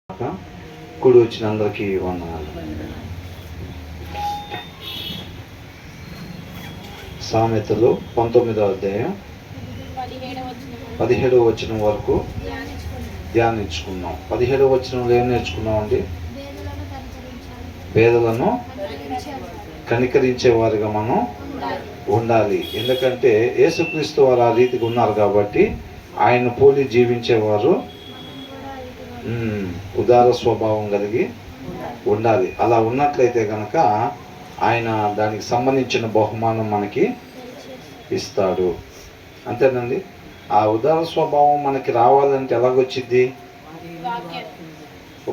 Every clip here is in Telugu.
కూడి వచ్చిన అందరికీ వందనాలు. సామెతలు 19వ అధ్యాయం 17వ వచనం వరకు ధ్యానించుకున్నాం. 17వ వచనంలో ఏం నేర్చుకున్నాం అండి? పేదలను కనికరించేవారుగా మనం ఉండాలి. ఎందుకంటే యేసుక్రీస్తు వారు ఆ రీతిగా ఉన్నారు కాబట్టి ఆయన పోలి జీవించేవారు ఉదార స్వభావం కలిగి ఉండాలి. అలా ఉన్నట్లయితే కనుక ఆయన దానికి సంబంధించిన బహుమానం మనకి ఇస్తాడు. అంతేనండి. ఆ ఉదార స్వభావం మనకి రావాలంటే ఎలాగొచ్చిద్ది?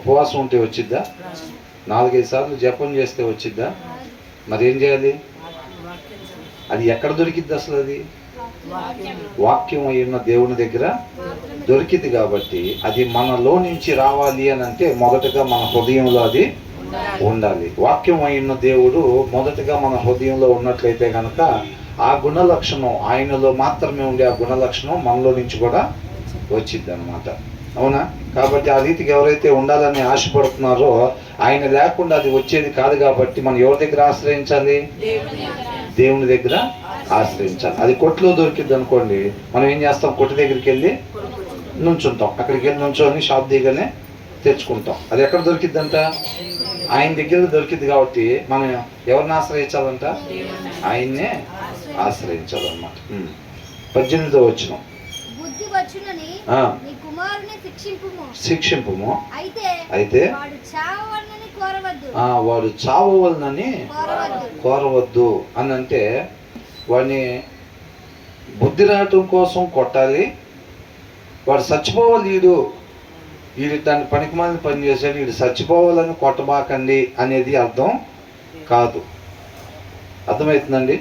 ఉపవాసం ఉంటే వచ్చిద్దా? 4-5 సార్లు జపం చేస్తే వచ్చిద్దా? మరి ఏం చేయాలి? అది ఎక్కడ దొరికిద్ది అసలు? అది వాక్యం అయిన దేవుని దగ్గర దొరికింది. కాబట్టి అది మనలో నుంచి రావాలి అని అంటే మొదటగా మన హృదయంలో అది ఉండాలి. వాక్యం అయిన దేవుడు మొదటగా మన హృదయంలో ఉన్నట్లయితే కనుక ఆ గుణ లక్షణం ఆయనలో మాత్రమే ఉండే ఆ గుణ లక్షణం మనలో నుంచి కూడా వచ్చింది అనమాట. అవునా? కాబట్టి ఆ రీతికి ఎవరైతే ఉండాలని ఆశపడుతున్నారో ఆయన లేకుండా అది వచ్చేది కాదు. కాబట్టి మనం ఎవరి దగ్గర ఆశ్రయించాలి? దేవుని దగ్గర ఆశ్రయించాలి. అది కొట్లో దొరికింది అనుకోండి, మనం ఏం చేస్తాం? కొట్టు దగ్గరికి వెళ్ళి నుంచుంటాం. అక్కడికి వెళ్ళి నుంచొని షాప్ దిగనే తెచ్చుకుంటాం. అది ఎక్కడ దొరికిద్దంట? ఆయన దగ్గర దొరికింది. కాబట్టి మనం ఎవరిని ఆశ్రయించాలంట? ఆయన్నే ఆశ్రయించాలన్నమాట. 18వ వచనం, శిక్షింపుము అయితే వాడు చావవలనని కోరవద్దు అని అంటే వాడిని బుద్ధి రావటం కోసం కొట్టాలి. వాడు చచ్చిపోవాలి, వీడు దాన్ని పనికిమాలిన పని చేశాడు, వీడు చచ్చిపోవాలని కొట్టబాకండి అనేది అర్థం కాదు. అర్థమవుతుందండి?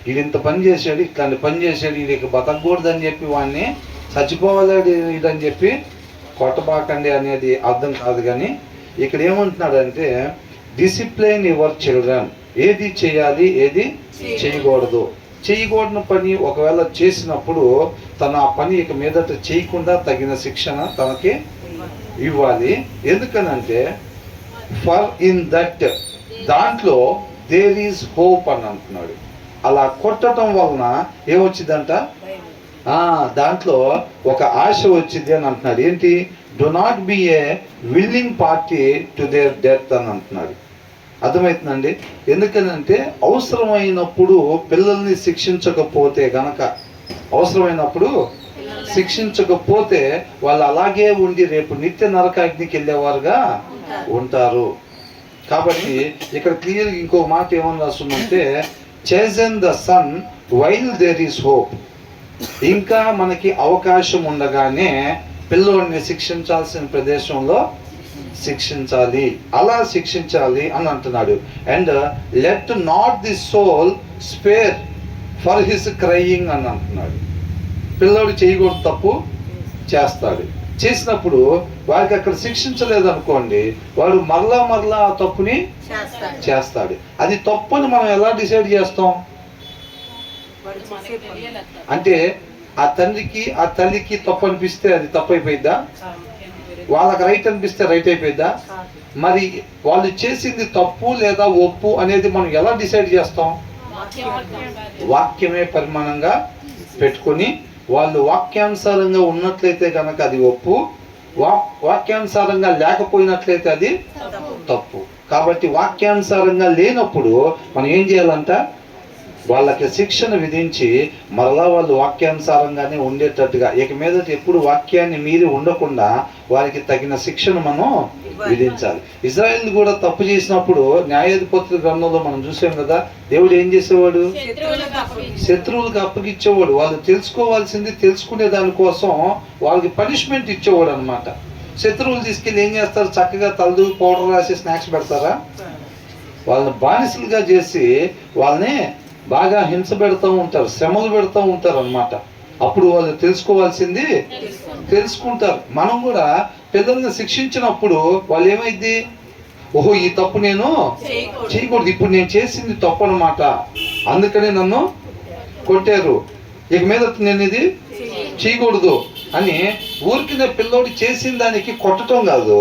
వీడు ఇంత పని చేశాడు, ఇట్లాంటి పని చేశాడు, వీడికి బతకూడదని చెప్పి వాడిని చచ్చిపోవాలి వీడని చెప్పి కొట్టబాకండి అనేది అర్థం కాదు. కానీ ఇక్కడ ఏమంటున్నాడంటే డిసిప్లైన్ యువర్ చిల్డ్రన్. ఏది చేయాలి, ఏది చేయకూడదు. చేయకూడని పని ఒకవేళ చేసినప్పుడు తన ఆ పని ఇక మీదట చేయకుండా తగిన శిక్షణ తనకి ఇవ్వాలి. ఎందుకనంటే ఫర్ ఇన్ దట్ దాంట్లో దేర్ ఈజ్ హోప్ అని అంటున్నాడు. అలా కొట్టడం వలన ఏమొచ్చిందంట? దాంట్లో ఒక ఆశ వచ్చింది అని అంటున్నాడు. ఏంటి? Do not be A willing party to their death అని అంటున్నాడు. అర్థమవుతుందండి? ఎందుకనంటే అవసరమైనప్పుడు పిల్లల్ని శిక్షించకపోతే గనక, అవసరమైనప్పుడు శిక్షించకపోతే వాళ్ళు అలాగే ఉండి రేపు నిత్య నరకాగ్నికి వెళ్ళేవారుగా ఉంటారు. కాబట్టి ఇక్కడ క్లియర్ ఇంకో మాట ఏమని రాస్తుందంటే chasten the son while there is hope. ఇంకా మనకి అవకాశం ఉండగానే పిల్లోడిని శిక్షించాల్సిన ప్రదేశంలో శిక్షించాలి. అలా శిక్షించాలి అని అంటున్నాడు. And let not the soul spare for his crying అని అంటున్నాడు. పిల్లోడు చేయకూడదు, తప్పు చేస్తాడు. చేసినప్పుడు వాడికి అక్కడ శిక్షించలేదు అనుకోండి, వాడు మరలా ఆ తప్పుని చేస్తాడు. అది తప్పుని మనం ఎలా డిసైడ్ చేస్తాం? అంటే ఆ తండ్రికి ఆ తల్లికి తప్పు అనిపిస్తే అది తప్పు అయిపోయిద్దా? వాళ్ళకి రైట్ అనిపిస్తే రైట్ అయిపోయిద్దా? మరి వాళ్ళు చేసింది తప్పు లేదా ఒప్పు అనేది మనం ఎలా డిసైడ్ చేస్తాం? వాక్యమే పరిమాణంగా పెట్టుకొని వాళ్ళు వాక్యానుసారంగా ఉన్నట్లయితే కనుక అది ఒప్పు, వాక్యానుసారంగా లేకపోయినట్లయితే అది తప్పు. కాబట్టి వాక్యానుసారంగా లేనప్పుడు మనం ఏం చేయాలంట? వాళ్ళకి శిక్షణ విధించి మరలా వాళ్ళు వాక్యానుసారంగానే ఉండేటట్టుగా, ఇక మీద ఎప్పుడు వాక్యాన్ని మీరి ఉండకుండా వారికి తగిన శిక్షణ మనం విధించాలి. ఇజ్రాయెల్ కూడా తప్పు చేసినప్పుడు న్యాయాధిపతుల గ్రంథంలో మనం చూసాం కదా, దేవుడు ఏం చేసేవాడు? శత్రువులకు అప్పగిచ్చేవాడు. వాళ్ళు తెలుసుకోవాల్సింది తెలుసుకునే దానికోసం వాళ్ళకి పనిష్మెంట్ ఇచ్చేవాడు అనమాట. శత్రువులు తీసుకెళ్ళి ఏం చేస్తారు? చక్కగా తలదు పౌడర్ రాసి స్నాక్స్ పెడతారా? వాళ్ళని బానిసలుగా చేసి వాళ్ళని బాగా హింస పెడతా ఉంటారు, శ్రమలు పెడతా ఉంటారు అనమాట. అప్పుడు వాళ్ళు తెలుసుకోవాల్సింది తెలుసుకుంటారు. మనం కూడా పిల్లల్ని శిక్షించినప్పుడు వాళ్ళు ఏమైంది? ఓహో, ఈ తప్పు నేను చేయకూడదు, ఇప్పుడు నేను చేసింది తప్పు అనమాట, అందుకనే నన్ను కొట్టారు, ఇక మీద నేను ఇది చేయకూడదు అని ఊరికి పిల్లోడు చేసిన దానికి కొట్టడం కాదు,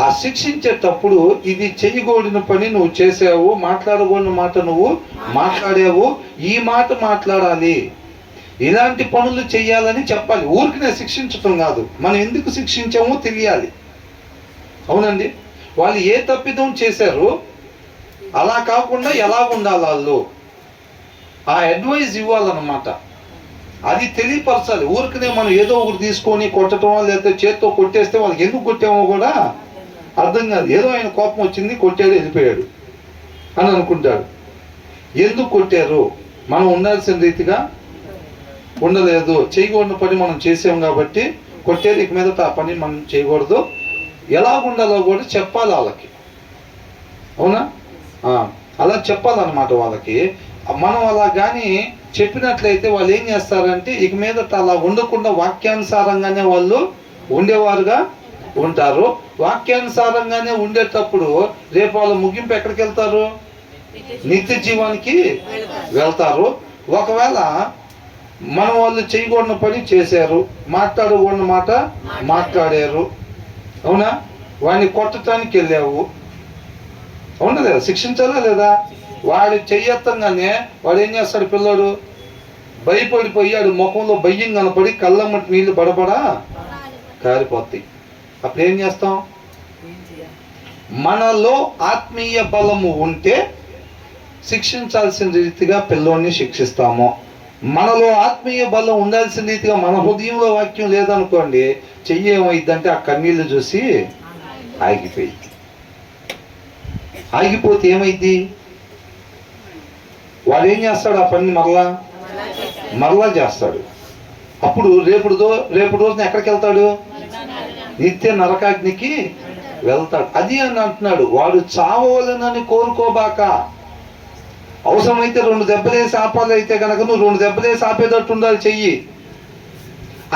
ఆ శిక్షించేటప్పుడు ఇది చేయకూడని పని నువ్వు చేసావు, మాట్లాడకూడని మాట నువ్వు మాట్లాడావు, ఈ మాట మాట్లాడాలి, ఇలాంటి పనులు చేయాలని చెప్పాలి. ఊరికినే శిక్షించటం కాదు, మనం ఎందుకు శిక్షించామో తెలియాలి. అవునండి, వాళ్ళు ఏ తప్పిదం చేశారు, అలా కాకుండా ఎలా ఉండాలి వాళ్ళు, ఆ అడ్వైజ్ ఇవ్వాలన్నమాట. అది తెలియపరచాలి. ఊరికనే మనం ఏదో ఒకటి తీసుకొని కొట్టడం, లేకపోతే చేత్తో కొట్టేస్తే వాళ్ళకి ఎందుకు కొట్టామో కూడా అర్థం కాదు. ఏదో ఆయన కోపం వచ్చింది, కొట్టాడు, వెళ్ళిపోయాడు అని అనుకుంటాడు. ఎందుకు కొట్టారు, మనం ఉండాల్సిన రీతిగా ఉండలేదు, చేయకూడని పని మనం చేసాం కాబట్టి కొట్టారు, ఇక మీదట ఆ పని మనం చేయకూడదు, ఎలా ఉండాలో కూడా చెప్పాలి వాళ్ళకి. అవునా? అలా చెప్పాలన్నమాట వాళ్ళకి. మనం అలా కానీ చెప్పినట్లయితే వాళ్ళు ఏం చేస్తారంటే ఇక మీదట అలా ఉండకుండా వాక్యానుసారంగానే వాళ్ళు ఉండేవారుగా ఉంటారు. వాక్యానుసారంగానే ఉండేటప్పుడు రేపు వాళ్ళ ముగింపు ఎక్కడికి వెళ్తారు? నిత్య జీవానికి వెళ్తారు. ఒకవేళ మనం వాళ్ళు చేయకూడని పని చేశారు, మాట్లాడకూడని మాట మాట్లాడారు, అవునా, వాడిని కొట్టడానికి వెళ్ళావు, అవునా లేదా, శిక్షించాలా లేదా? వాడు చెయ్యత్తంగానే వాడు ఏం చేస్తాడు, పిల్లోడు భయపడిపోయాడు, ముఖంలో భయం కనపడి కళ్ళమ్మటి నీళ్లు బడబడా కారిపోతాయి. అప్పుడు ఏం చేస్తాం? మనలో ఆత్మీయ బలము ఉంటే శిక్షించాల్సిన రీతిగా పిల్లోడిని శిక్షిస్తాము. మనలో ఆత్మీయ బలం ఉండాల్సిన రీతిగా మన హృదయంలో వాక్యం లేదనుకోండి, చెయ్యి ఏమైందంటే ఆ కన్నీళ్లు చూసి ఆగిపోయింది. ఆగిపోతే ఏమైంది? వాడు ఏం చేస్తాడు, ఆ పని మరలా చేస్తాడు. అప్పుడు రేపు రోజున ఎక్కడికి వెళ్తాడు? నిత్య నరకాగ్నికి వెళ్తాడు. అది అని అంటున్నాడు, వాడు చావవలనని కోరుకోబాక. అవసరమైతే 2 దెబ్బలేసి ఆపాలి, అయితే కనుక నువ్వు 2 దెబ్బలేసి ఆపేటట్టు ఉండాలి చెయ్యి.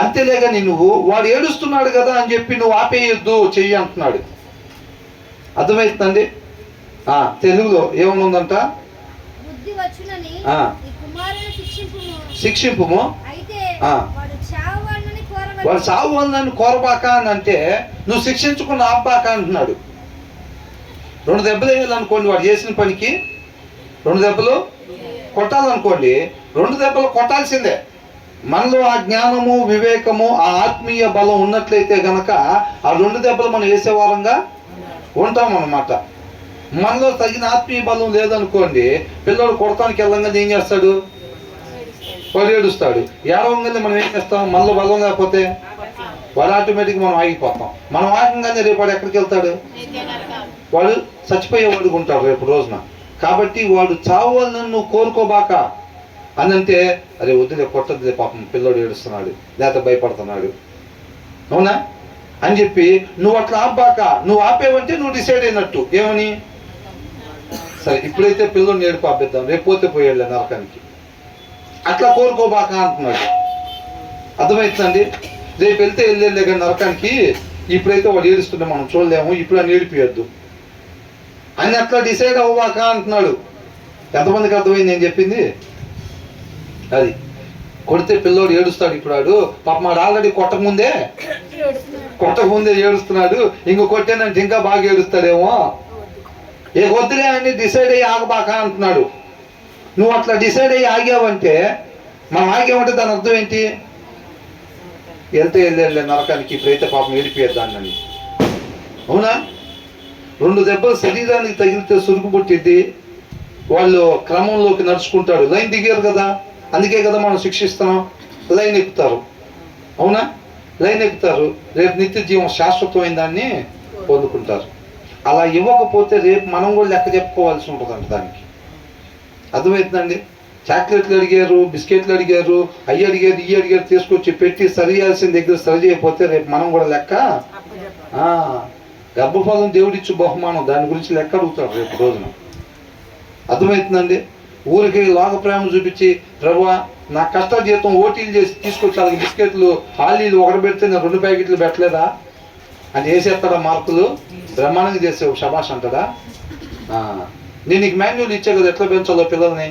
అంతేలేగాని నువ్వు వాడు ఏడుస్తున్నాడు కదా అని చెప్పి నువ్వు ఆపేయొద్దు చెయ్యి అంటున్నాడు. అర్థమవుతుందండి? తెలుగులో ఏమనుందంట? శిక్షింపుము, వాడు చావుని కోరబాక అని అంటే నువ్వు శిక్షించుకున్న ఆపాక అంటున్నాడు. 2 దెబ్బలు వేయాలనుకోండి, వాడు చేసిన పనికి 2 దెబ్బలు కొట్టాలనుకోండి, 2 దెబ్బలు కొట్టాల్సిందే. మనలో ఆ జ్ఞానము, వివేకము, ఆ ఆత్మీయ బలం ఉన్నట్లయితే గనక ఆ 2 దెబ్బలు మనం వేసేవారంగా ఉంటాం అన్నమాట. మనలో తగిన ఆత్మీయ బలం లేదనుకోండి, పిల్లడు కొడతానికి వెళ్ళంగానే ఏం చేస్తాడు? వాడు ఏడుస్తాడు. ఏడవంగానే మనం ఏం చేస్తాం? మనలో బలం లేకపోతే వాడు ఆటోమేటిక్గా మనం ఆగిపోతాం. మనం ఆగంగానే రేపు వాడు ఎక్కడికి వెళ్తాడు? వాడు చచ్చిపోయేవాడు ఉంటాడు రేపు రోజున. కాబట్టి వాడు చావాలని నువ్వు కోరుకోబాక అని అంటే, అరే వద్దులే, కొట్టద్దులే, పాపం పిల్లడు ఏడుస్తున్నాడు, లేకపోతే భయపడుతున్నాడు, అవునా అని చెప్పి నువ్వు అట్లా ఆపాక. నువ్వు ఆపేవంటే నువ్వు డిసైడ్ అయినట్టు. ఏమని? సరే ఇప్పుడైతే పిల్లల్ని ఏడుపు ఆపేద్దాం, రేపు పోతే పోయాడులే నరకానికి, అట్లా కోరుకోబాక అంటున్నాడు. అర్థమవుతుందండి? రేపు వెళ్తే వెళ్ళే కానీ నరకానికి, ఇప్పుడైతే వాడు ఏడుస్తుంటే మనం చూడలేము, ఇప్పుడు అని ఏడిపియొద్దు అని అట్లా డిసైడ్ అవ్వబాక అంటున్నాడు. ఎంతమందికి అర్థమైంది నేను చెప్పింది? అది కొడితే పిల్లోడు ఏడుస్తాడు. ఇప్పుడు వాడు పాప మాడు ఆల్రెడీ కొట్టకముందే ఏడుస్తున్నాడు, ఇంకో కొట్టేనంటే ఇంకా బాగా ఏడుస్తాడేమో. ఏ వద్దులే అని డిసైడ్ అయ్యి ఆగబాక అంటున్నాడు. నువ్వు అట్లా డిసైడ్ అయ్యి ఆగావంటే, మనం ఆగామంటే దాని అర్థం ఏంటి? వెళ్తే వెళ్ళే నరకానికి, ఇప్పుడైతే పాపం ఏడిపోయేద్దాన్ని. అవునా? 2 దెబ్బలు శరీరానికి తగిలితే సురుకు పుట్టిద్ది, వాళ్ళు క్రమంలోకి నడుచుకుంటాడు. లైన్ దిగారు కదా, అందుకే కదా మనం శిక్షిస్తున్నాం. లైన్ ఎక్కుతారు, అవునా? లైన్ ఎక్కుతారు, రేపు నిత్య జీవం శాశ్వతమైన దాన్ని పొందుకుంటారు. అలా ఇవ్వకపోతే రేపు మనం కూడా లెక్క చెప్పుకోవాల్సి ఉంటుందంట దానికి. అర్థమవుతుందండి? చాక్లెట్లు అడిగారు, బిస్కెట్లు అడిగారు, అయ్యి అడిగారు, ఇవి అడిగారు, తీసుకొచ్చి పెట్టి సరి చేయాల్సిన దగ్గర సరి చేయకపోతే రేపు మనం కూడా లెక్క. గర్భఫలం దేవుడిచ్చు బహుమానం, దాని గురించి లెక్క అడుగుతాడు రేపు రోజున. అర్థమవుతుందండి? ఊరికి లోక ప్రేమ చూపించి, ప్రభువా నా కష్ట జీతం ఓటీలు చేసి తీసుకొచ్చి వాళ్ళకి బిస్కెట్లు, హాలీలు ఒకటి పెడితే నేను 2 ప్యాకెట్లు పెట్టలేదా అని వేసేస్తాడా మార్కులు? బ్రహ్మాండంగా చేసే శబాష్ అంటాడా? నేను నీకు మాన్యువల్ ఇచ్చా కదా ఎట్లా పెంచాలో పిల్లల్ని,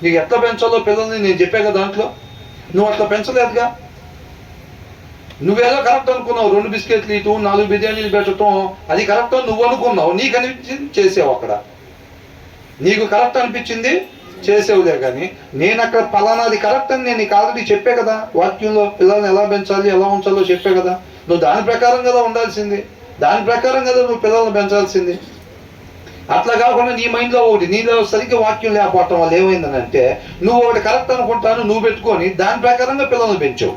నీకు ఎట్లా పెంచాలో పిల్లల్ని నేను చెప్పా కదా దాంట్లో. నువ్వు అట్లా పెంచలేదుగా. నువ్వేదో కరెక్ట్ అనుకున్నావు, 2 బిస్కెట్లు ఇటు 4 బిర్యానీలు పెట్టడం అది కరెక్ట్ అని నువ్వు అనుకున్నావు, నీకు అనిపించింది చేసావు. అక్కడ నీకు కరెక్ట్ అనిపించింది చేసేవులే. కానీ నేను అక్కడ పలానాది కరెక్ట్ అని నేను నీకు ఆల్రెడీ చెప్పే కదా, వాక్యంలో పిల్లల్ని ఎలా పెంచాలి ఎలా ఉంచాలో చెప్పే కదా. నువ్వు దాని ప్రకారం కదా ఉండాల్సింది, దాని ప్రకారం కదా నువ్వు పిల్లల్ని పెంచాల్సింది. అట్లా కాకుండా నీ మైండ్లో ఒకటి, నీలో సరిగ్గా వాక్యం లేకపోవటం వల్ల ఏమైందని అంటే నువ్వు ఒకటి కరెక్ట్ అనుకుంటాను నువ్వు పెట్టుకొని దాని ప్రకారంగా పిల్లల్ని పెంచావు,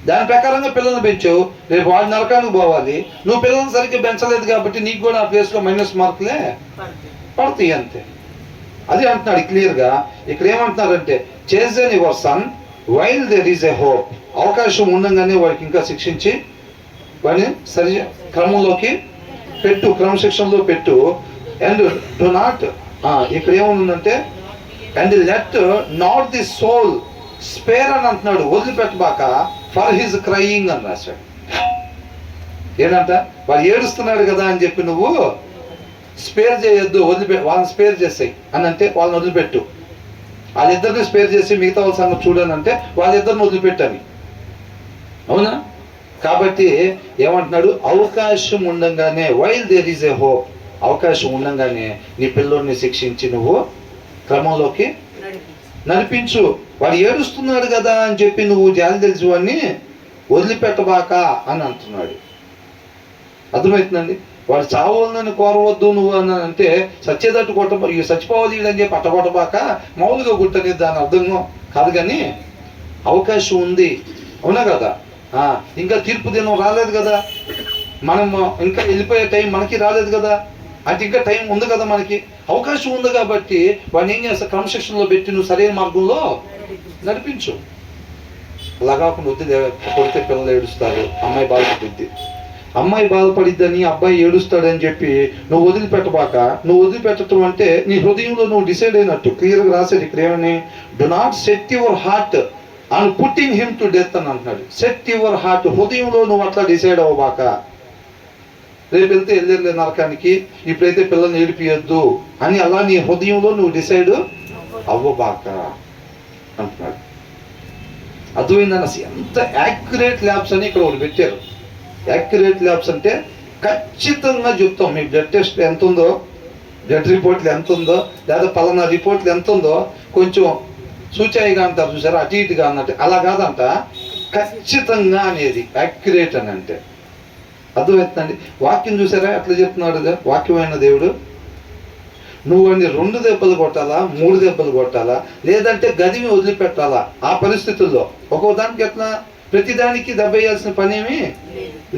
దాని ప్రకారంగా పిల్లల్ని పెంచావు. రేపు వాడి నరకానికి పోవాలి. నువ్వు పిల్లల్ని సరిగ్గా పెంచలేదు కాబట్టి నీకు కూడా ఆ ప్లేస్లో మైనస్ మార్కులే పడతాయి అంతే. అది అంటున్నాడు క్లియర్గా. ఇక్కడ ఏమంటున్నారంటే chasten your son while there is a hope. అవకాశం ఉండగానే వాడికి ఇంకా శిక్షించి వాడిని సరి క్రమంలోకి పెట్టు, క్రమశిక్షణలో పెట్టు. అండ్ డు నాట్, ఇక్కడ ఏముందంటే and let not the soul spare అని అంటున్నాడు, వదిలిపెట్టబాక ఫర్ హిజ్ క్రయింగ్ అని రాశాడు. ఏంటంట వాడు ఏడుస్తున్నాడు కదా అని చెప్పి నువ్వు స్పేర్ చేయొద్దు, వాళ్ళని స్పేర్ చేసాయి అని అంటే వాళ్ళని వదిలిపెట్టు. వాళ్ళిద్దరిని స్పేర్ చేసి మిగతా వాళ్ళ సంగతి చూడనంటే వాళ్ళిద్దరిని వదిలిపెట్టని. అవునా? కాబట్టి ఏమంటున్నాడు, అవకాశం ఉండగానే while there is a hope, అవకాశం ఉండగానే నీ పిల్లోడిని శిక్షించి నువ్వు క్రమంలోకి నడిపించు. వాడు ఏడుస్తున్నాడు కదా అని చెప్పి నువ్వు జాలి తెలిసి వాడిని వదిలిపెట్టబాక అని అంటున్నాడు. అర్థమవుతుందండి? వాడు చావాలని కోరవద్దు నువ్వు అని అంటే సచ్చేదట్టు చచ్చిపోవాలి అని చెప్పి అట్టగొట్టబాక మామూలుగా గుట్టనేది దాని అర్థం కాదు. కానీ అవకాశం ఉంది, అవునా కదా? ఇంకా తీర్పు దినం రాలేదు కదా, మనం ఇంకా వెళ్ళిపోయే టైం మనకి రాలేదు కదా, అంటే ఇంకా టైం ఉంది కదా, మనకి అవకాశం ఉంది. కాబట్టి వాడిని ఏం చేస్తా, క్రమశిక్షణలో పెట్టి నువ్వు సరైన మార్గంలో నడిపించు. అలా కాకుండా వద్దు కొడితే పిల్లలు ఏడుస్తారు, అమ్మాయి బాధపడిద్ది, అమ్మాయి బాధపడిద్దని అబ్బాయి ఏడుస్తాడని చెప్పి నువ్వు వదిలిపెట్టబాక. నువ్వు వదిలిపెట్టడం అంటే నీ హృదయంలో నువ్వు డిసైడ్ అయినట్టు. క్లియర్గా రాశాడు ఇక్కడ ఏమని, do not set your heart and putting him to death అని అంటున్నాడు. సెట్ యువర్ హార్ట్, హృదయంలో నువ్వు అట్లా డిసైడ్ అవ్వబాక. రేపు వెళ్తే వెళ్ళే నరకానికి, ఇప్పుడైతే పిల్లల్ని ఏడిపియొద్దు అని అలా నీ హృదయంలో నువ్వు డిసైడ్ అవ్వబాక అంటున్నాడు. అర్థమైందని అసలు ఎంత యాక్యురేట్ ల్యాబ్స్ అని ఇక్కడ ఒకటి పెట్టారు. యాక్యురేట్ ల్యాబ్స్ అంటే ఖచ్చితంగా చెప్తాం మీ బ్లడ్ టెస్ట్ ఎంత ఉందో, బ్లడ్ రిపోర్ట్లు ఎంత ఉందో, లేదా పలానా రిపోర్ట్లు ఎంత ఉందో కొంచెం సూచాయిగా అంటారు చూసారా, అటు ఇటుగా అన్నట్టు. అలా కాదంట, ఖచ్చితంగా అనేది యాక్యురేట్ అని అంటే. అర్థమవుతుందండి? వాక్యం చూసారా ఎట్లా చెప్తున్నాడు వాక్యమైన దేవుడు. నువ్వు అన్ని 2 దెబ్బలు కొట్టాలా, 3 దెబ్బలు కొట్టాలా, లేదంటే గదిని వదిలిపెట్టాలా. ఆ పరిస్థితుల్లో ఒక్కొక్క దానికి ఎట్లా, ప్రతిదానికి దెబ్బ వేయాల్సిన పని ఏమీ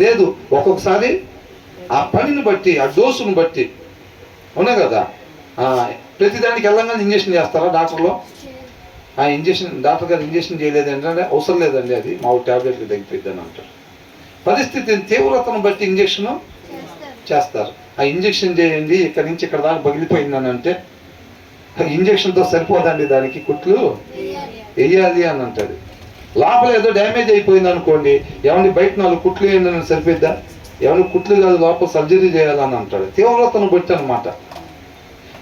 లేదు. ఒక్కొక్కసారి ఆ పనిని బట్టి, ఆ డోసును బట్టి, అవునా కదా? ప్రతిదానికి వెళ్ళంగానే ఇంజక్షన్ చేస్తారా డాక్టర్లో? ఆ ఇంజక్షన్ డాక్టర్ గారు ఇంజక్షన్ చేయలేదంటే అవసరం లేదండి, అది మాకు ట్యాబ్లెట్కి తగ్గిపోద్ది అని అంటారు. పరిస్థితి తీవ్రతను బట్టి ఇంజక్షన్ చేస్తారు. ఆ ఇంజక్షన్ చేయండి, ఇక్కడ నుంచి ఇక్కడ దాకా పగిలిపోయిందని అంటే ఇంజక్షన్తో సరిపోదండి, దానికి కుట్లు వేయాలి అని అంటాడు. లోపల ఏదో డ్యామేజ్ అయిపోయింది అనుకోండి, ఏమన్నా బయట 4 కుట్లు వేయండి సరిపోద్దా? ఏమైనా కుట్లు కాదు, లోపల సర్జరీ చేయాలని అంటాడు. తీవ్రతను బట్టి అనమాట.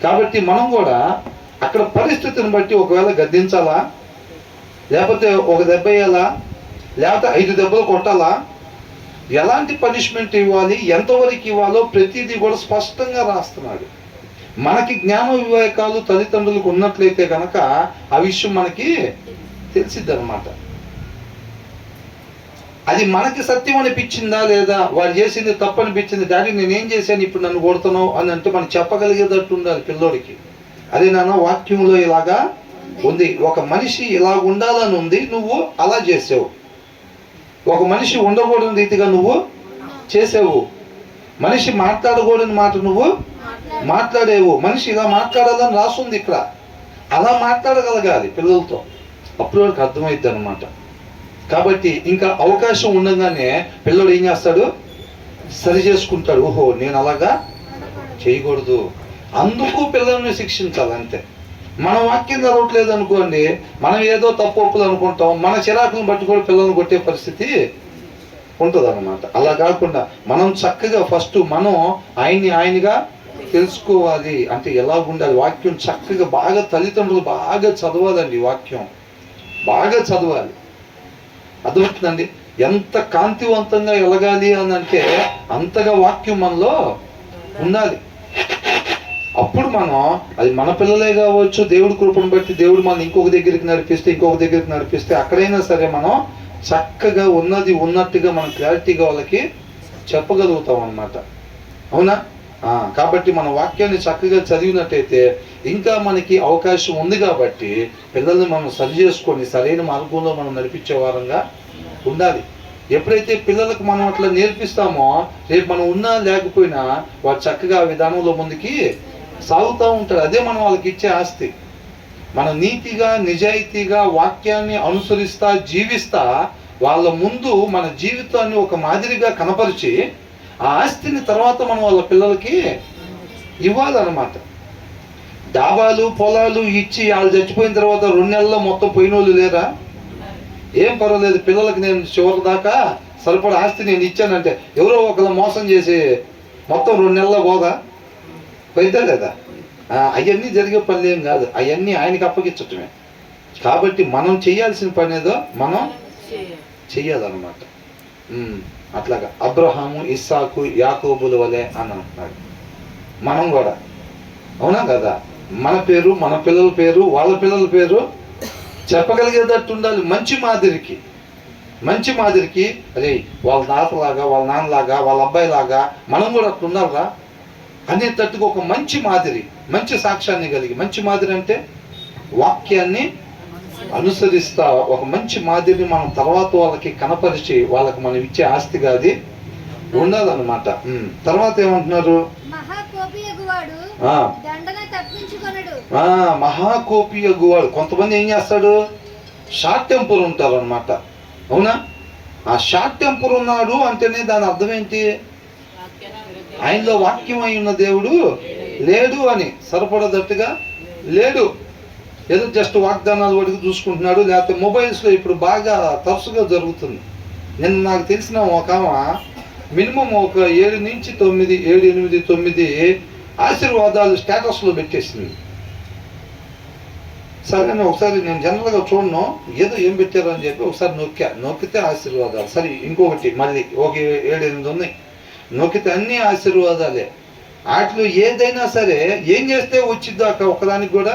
కాబట్టి మనం కూడా అక్కడ పరిస్థితిని బట్టి ఒకవేళ గద్దించాలా, లేకపోతే ఒక దెబ్బ వేయాలా, లేకపోతే 5 దెబ్బలు కొట్టాలా, ఎలాంటి పనిష్మెంట్ ఇవ్వాలి, ఎంతవరకు ఇవ్వాలో ప్రతిదీ కూడా స్పష్టంగా రాస్తున్నాడు. మనకి జ్ఞాన వివేకాలు తల్లిదండ్రులకు ఉన్నట్లయితే కనుక ఆ విషయం మనకి తెలిసిద్ది అనమాట. అది మనకి సత్యం అనిపించిందా లేదా, వాడు చేసింది తప్పు అనిపించింది, డాడీ నేనేం చేశాను ఇప్పుడు నన్ను కొడుతున్నావు అని అంటే మనం చెప్పగలిగేటట్టు ఉండాలి పిల్లోడికి. అదే నాన్న వాక్యంలో ఇలాగా ఉంది, ఒక మనిషి ఇలా ఉండాలని ఉంది, నువ్వు అలా చేసావు. ఒక మనిషి ఉండకూడని రీతిగా నువ్వు చేసావు. మనిషి మాట్లాడకూడని మాట నువ్వు మాట్లాడేవు. మనిషి ఇలా మాట్లాడాలని రాస్తుంది ఇక్కడ, అలా మాట్లాడగలగాలి పిల్లలతో, అప్పుడు వాడికి అర్థమైద్ది అనమాట. కాబట్టి ఇంకా అవకాశం ఉండగానే పిల్లడు ఏం చేస్తాడు, సరి చేసుకుంటాడు. ఓహో నేను అలాగా చేయకూడదు, అందుకు పిల్లల్ని శిక్షించాలి అంతే. మన వాక్యం చదవట్లేదు అనుకోండి, మనం ఏదో తప్పు ఒప్పులు అనుకుంటాం, మన చిరాకులను బట్టి కూడా పిల్లల్ని కొట్టే పరిస్థితి ఉంటుంది అన్నమాట. అలా కాకుండా మనం చక్కగా ఫస్ట్ మనం ఆయనగా తెలుసుకోవాలి. అంటే ఎలా ఉండాలి, వాక్యం చక్కగా బాగా తల్లిదండ్రులు బాగా చదవాలండి, వాక్యం బాగా చదవాలి. అర్థమవుతుందండి? ఎంత కాంతివంతంగా ఎలగాలి అని అంటే అంతగా వాక్యం మనలో ఉండాలి. అప్పుడు మనం, అది మన పిల్లలే కావచ్చు, దేవుడి కృపను బట్టి దేవుడు మనం ఇంకొక దగ్గరికి నడిపిస్తే అక్కడైనా సరే మనం చక్కగా ఉన్నది ఉన్నట్టుగా మనం క్లారిటీగా వాళ్ళకి చెప్పగలుగుతాం అన్నమాట. అవునా? కాబట్టి మన వాక్యాన్ని చక్కగా చదివినట్టయితే ఇంకా మనకి అవకాశం ఉంది. కాబట్టి పిల్లల్ని మనం సరి చేసుకొని సరైన మార్గంలో మనం నడిపించే వారంగా ఉండాలి. ఎప్పుడైతే పిల్లలకు మనం అట్లా నేర్పిస్తామో రేపు మనం ఉన్నా లేకపోయినా వాడు చక్కగా ఆ విధానంలో ముందుకి సాగుతూ ఉంటాడు. అదే మనం వాళ్ళకి ఇచ్చే ఆస్తి. మనం నీతిగా నిజాయితీగా వాక్యాన్ని అనుసరిస్తా జీవిస్తా వాళ్ళ ముందు మన జీవితాన్ని ఒక మాదిరిగా కనపరిచి ఆ ఆస్తిని తర్వాత మనం వాళ్ళ పిల్లలకి ఇవ్వాలన్నమాట. డాబాలు పొలాలు ఇచ్చి వాళ్ళు చచ్చిపోయిన తర్వాత 2 నెలల్లో మొత్తం పోయిన వాళ్ళు లేరా? ఏం పర్వాలేదు, పిల్లలకి నేను చివరి దాకా సరిపడా ఆస్తి నేను ఇచ్చానంటే ఎవరో ఒకరు మోసం చేసి మొత్తం 2 నెలల్లో పోదా? పోయితే లేదా? అవన్నీ జరిగే పనులు ఏం కాదు, అవన్నీ ఆయనకి అప్పగించటమే. కాబట్టి మనం చేయాల్సిన పని ఏదో మనం చెయ్యాలన్నమాట. అట్లాగా అబ్రహాము, ఇస్సాకు, యాకోబుల వలె అని అంటున్నాడు. మనం కూడా అవునా కదా? మన పేరు, మన పిల్లల పేరు, వాళ్ళ పిల్లల పేరు చెప్పగలిగేటట్టు ఉండాలి. మంచి మాదిరికి అరే వాళ్ళ తాతలాగా, వాళ్ళ నాన్నలాగా, వాళ్ళ అబ్బాయిలాగా మనం కూడా అట్లా ఉండాలిరా అనేటట్టుగా ఒక మంచి మాదిరి, మంచి సాక్ష్యాన్ని కలిగి, మంచి మాదిరి అంటే వాక్యాన్ని అనుసరిస్తా ఒక మంచి మాదిరిని మనం తర్వాత వాళ్ళకి కనపరిచి వాళ్ళకి మనం ఇచ్చే ఆస్తిగా అది ఉండాలన్నమాట. తర్వాత ఏమంటున్నారు? మహాకోపి అగువాడు. కొంతమంది ఏం చేస్తాడు? షార్ట్ టెంపర్ ఉంటారు అనమాట. అవునా? ఆ షార్ట్ టెంపర్ ఉన్నాడు అంటేనే దాని అర్థం ఏంటి? ఆయనలో వాక్యం అయి ఉన్న దేవుడు లేడు అని, సరిపడదట్టుగా లేడు. ఏదో జస్ట్ వాగ్దానాలు వరకు చూసుకుంటున్నాడు. లేకపోతే మొబైల్స్లో ఇప్పుడు బాగా తరచుగా జరుగుతుంది. నిన్న నాకు తెలిసిన ఒక మినిమం ఒక 7 నుంచి 9 7, 8, 9 ఆశీర్వాదాలు స్టేటస్లో పెట్టేసింది. సరే ఒకసారి నేను జనరల్గా చూడను, ఏదో ఏం పెట్టారు అని చెప్పి ఒకసారి నొక్కితే ఆశీర్వాదాలు. సరే ఇంకొకటి మళ్ళీ ఒక 7, 8 ఉన్నాయి, నొక్కితే అన్ని ఆశీర్వాదాలే. వాటిలో ఏదైనా సరే ఏం చేస్తే వచ్చిద్దో అక్కడ ఒకదానికి కూడా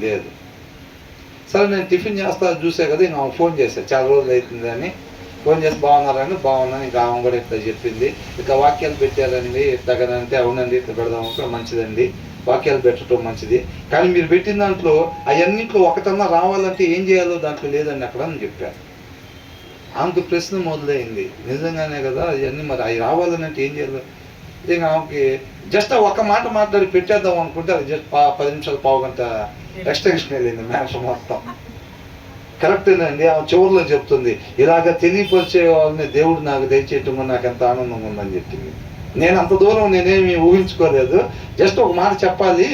లేదు. సరే నేను టిఫిన్ చేస్తా చూసే కదా, ఇంకా ఫోన్ చేశాను, చాలా రోజులు అవుతుంది అని ఫోన్ చేసి బాగున్నారని. బాగున్నాను. ఇంకా ఆమె కూడా ఇట్లా చెప్పింది, ఇక వాక్యాలు పెట్టారండి ఇట్లాగనంటే అవునండి ఇట్లా పెడదాం మంచిదండి, వాక్యాలు పెట్టడం మంచిది, కానీ మీరు పెట్టిన దాంట్లో అవన్నింటిలో ఒకటన్నా రావాలంటే ఏం చేయాలో దాంట్లో లేదండి అక్కడ అని చెప్పారు. ఆమెకు ప్రశ్న మొదలైంది, నిజంగానే కదా అవన్నీ మరి అవి రావాలని ఏం చేయాలి? ఇంకా ఆమెకి జస్ట్ ఒక మాట మాట్లాడి పెట్టేద్దాం అనుకుంటే అది జస్ట్ 10 నిమిషాలు, పావు గంట ఎక్స్టెన్షన్ వెళ్ళింది మ్యాటర్ మొత్తం. కరెక్టేనండి. ఆమె చివరిలో చెప్తుంది, ఇలాగ తెలియపరిచే వాళ్ళని దేవుడు నాకు దయచేయటం నాకు ఎంత ఆనందంగా ఉందని చెప్పింది. నేను అంత దూరం నేనేమి ఊహించుకోలేదు. జస్ట్ ఒక మాట చెప్పాలి,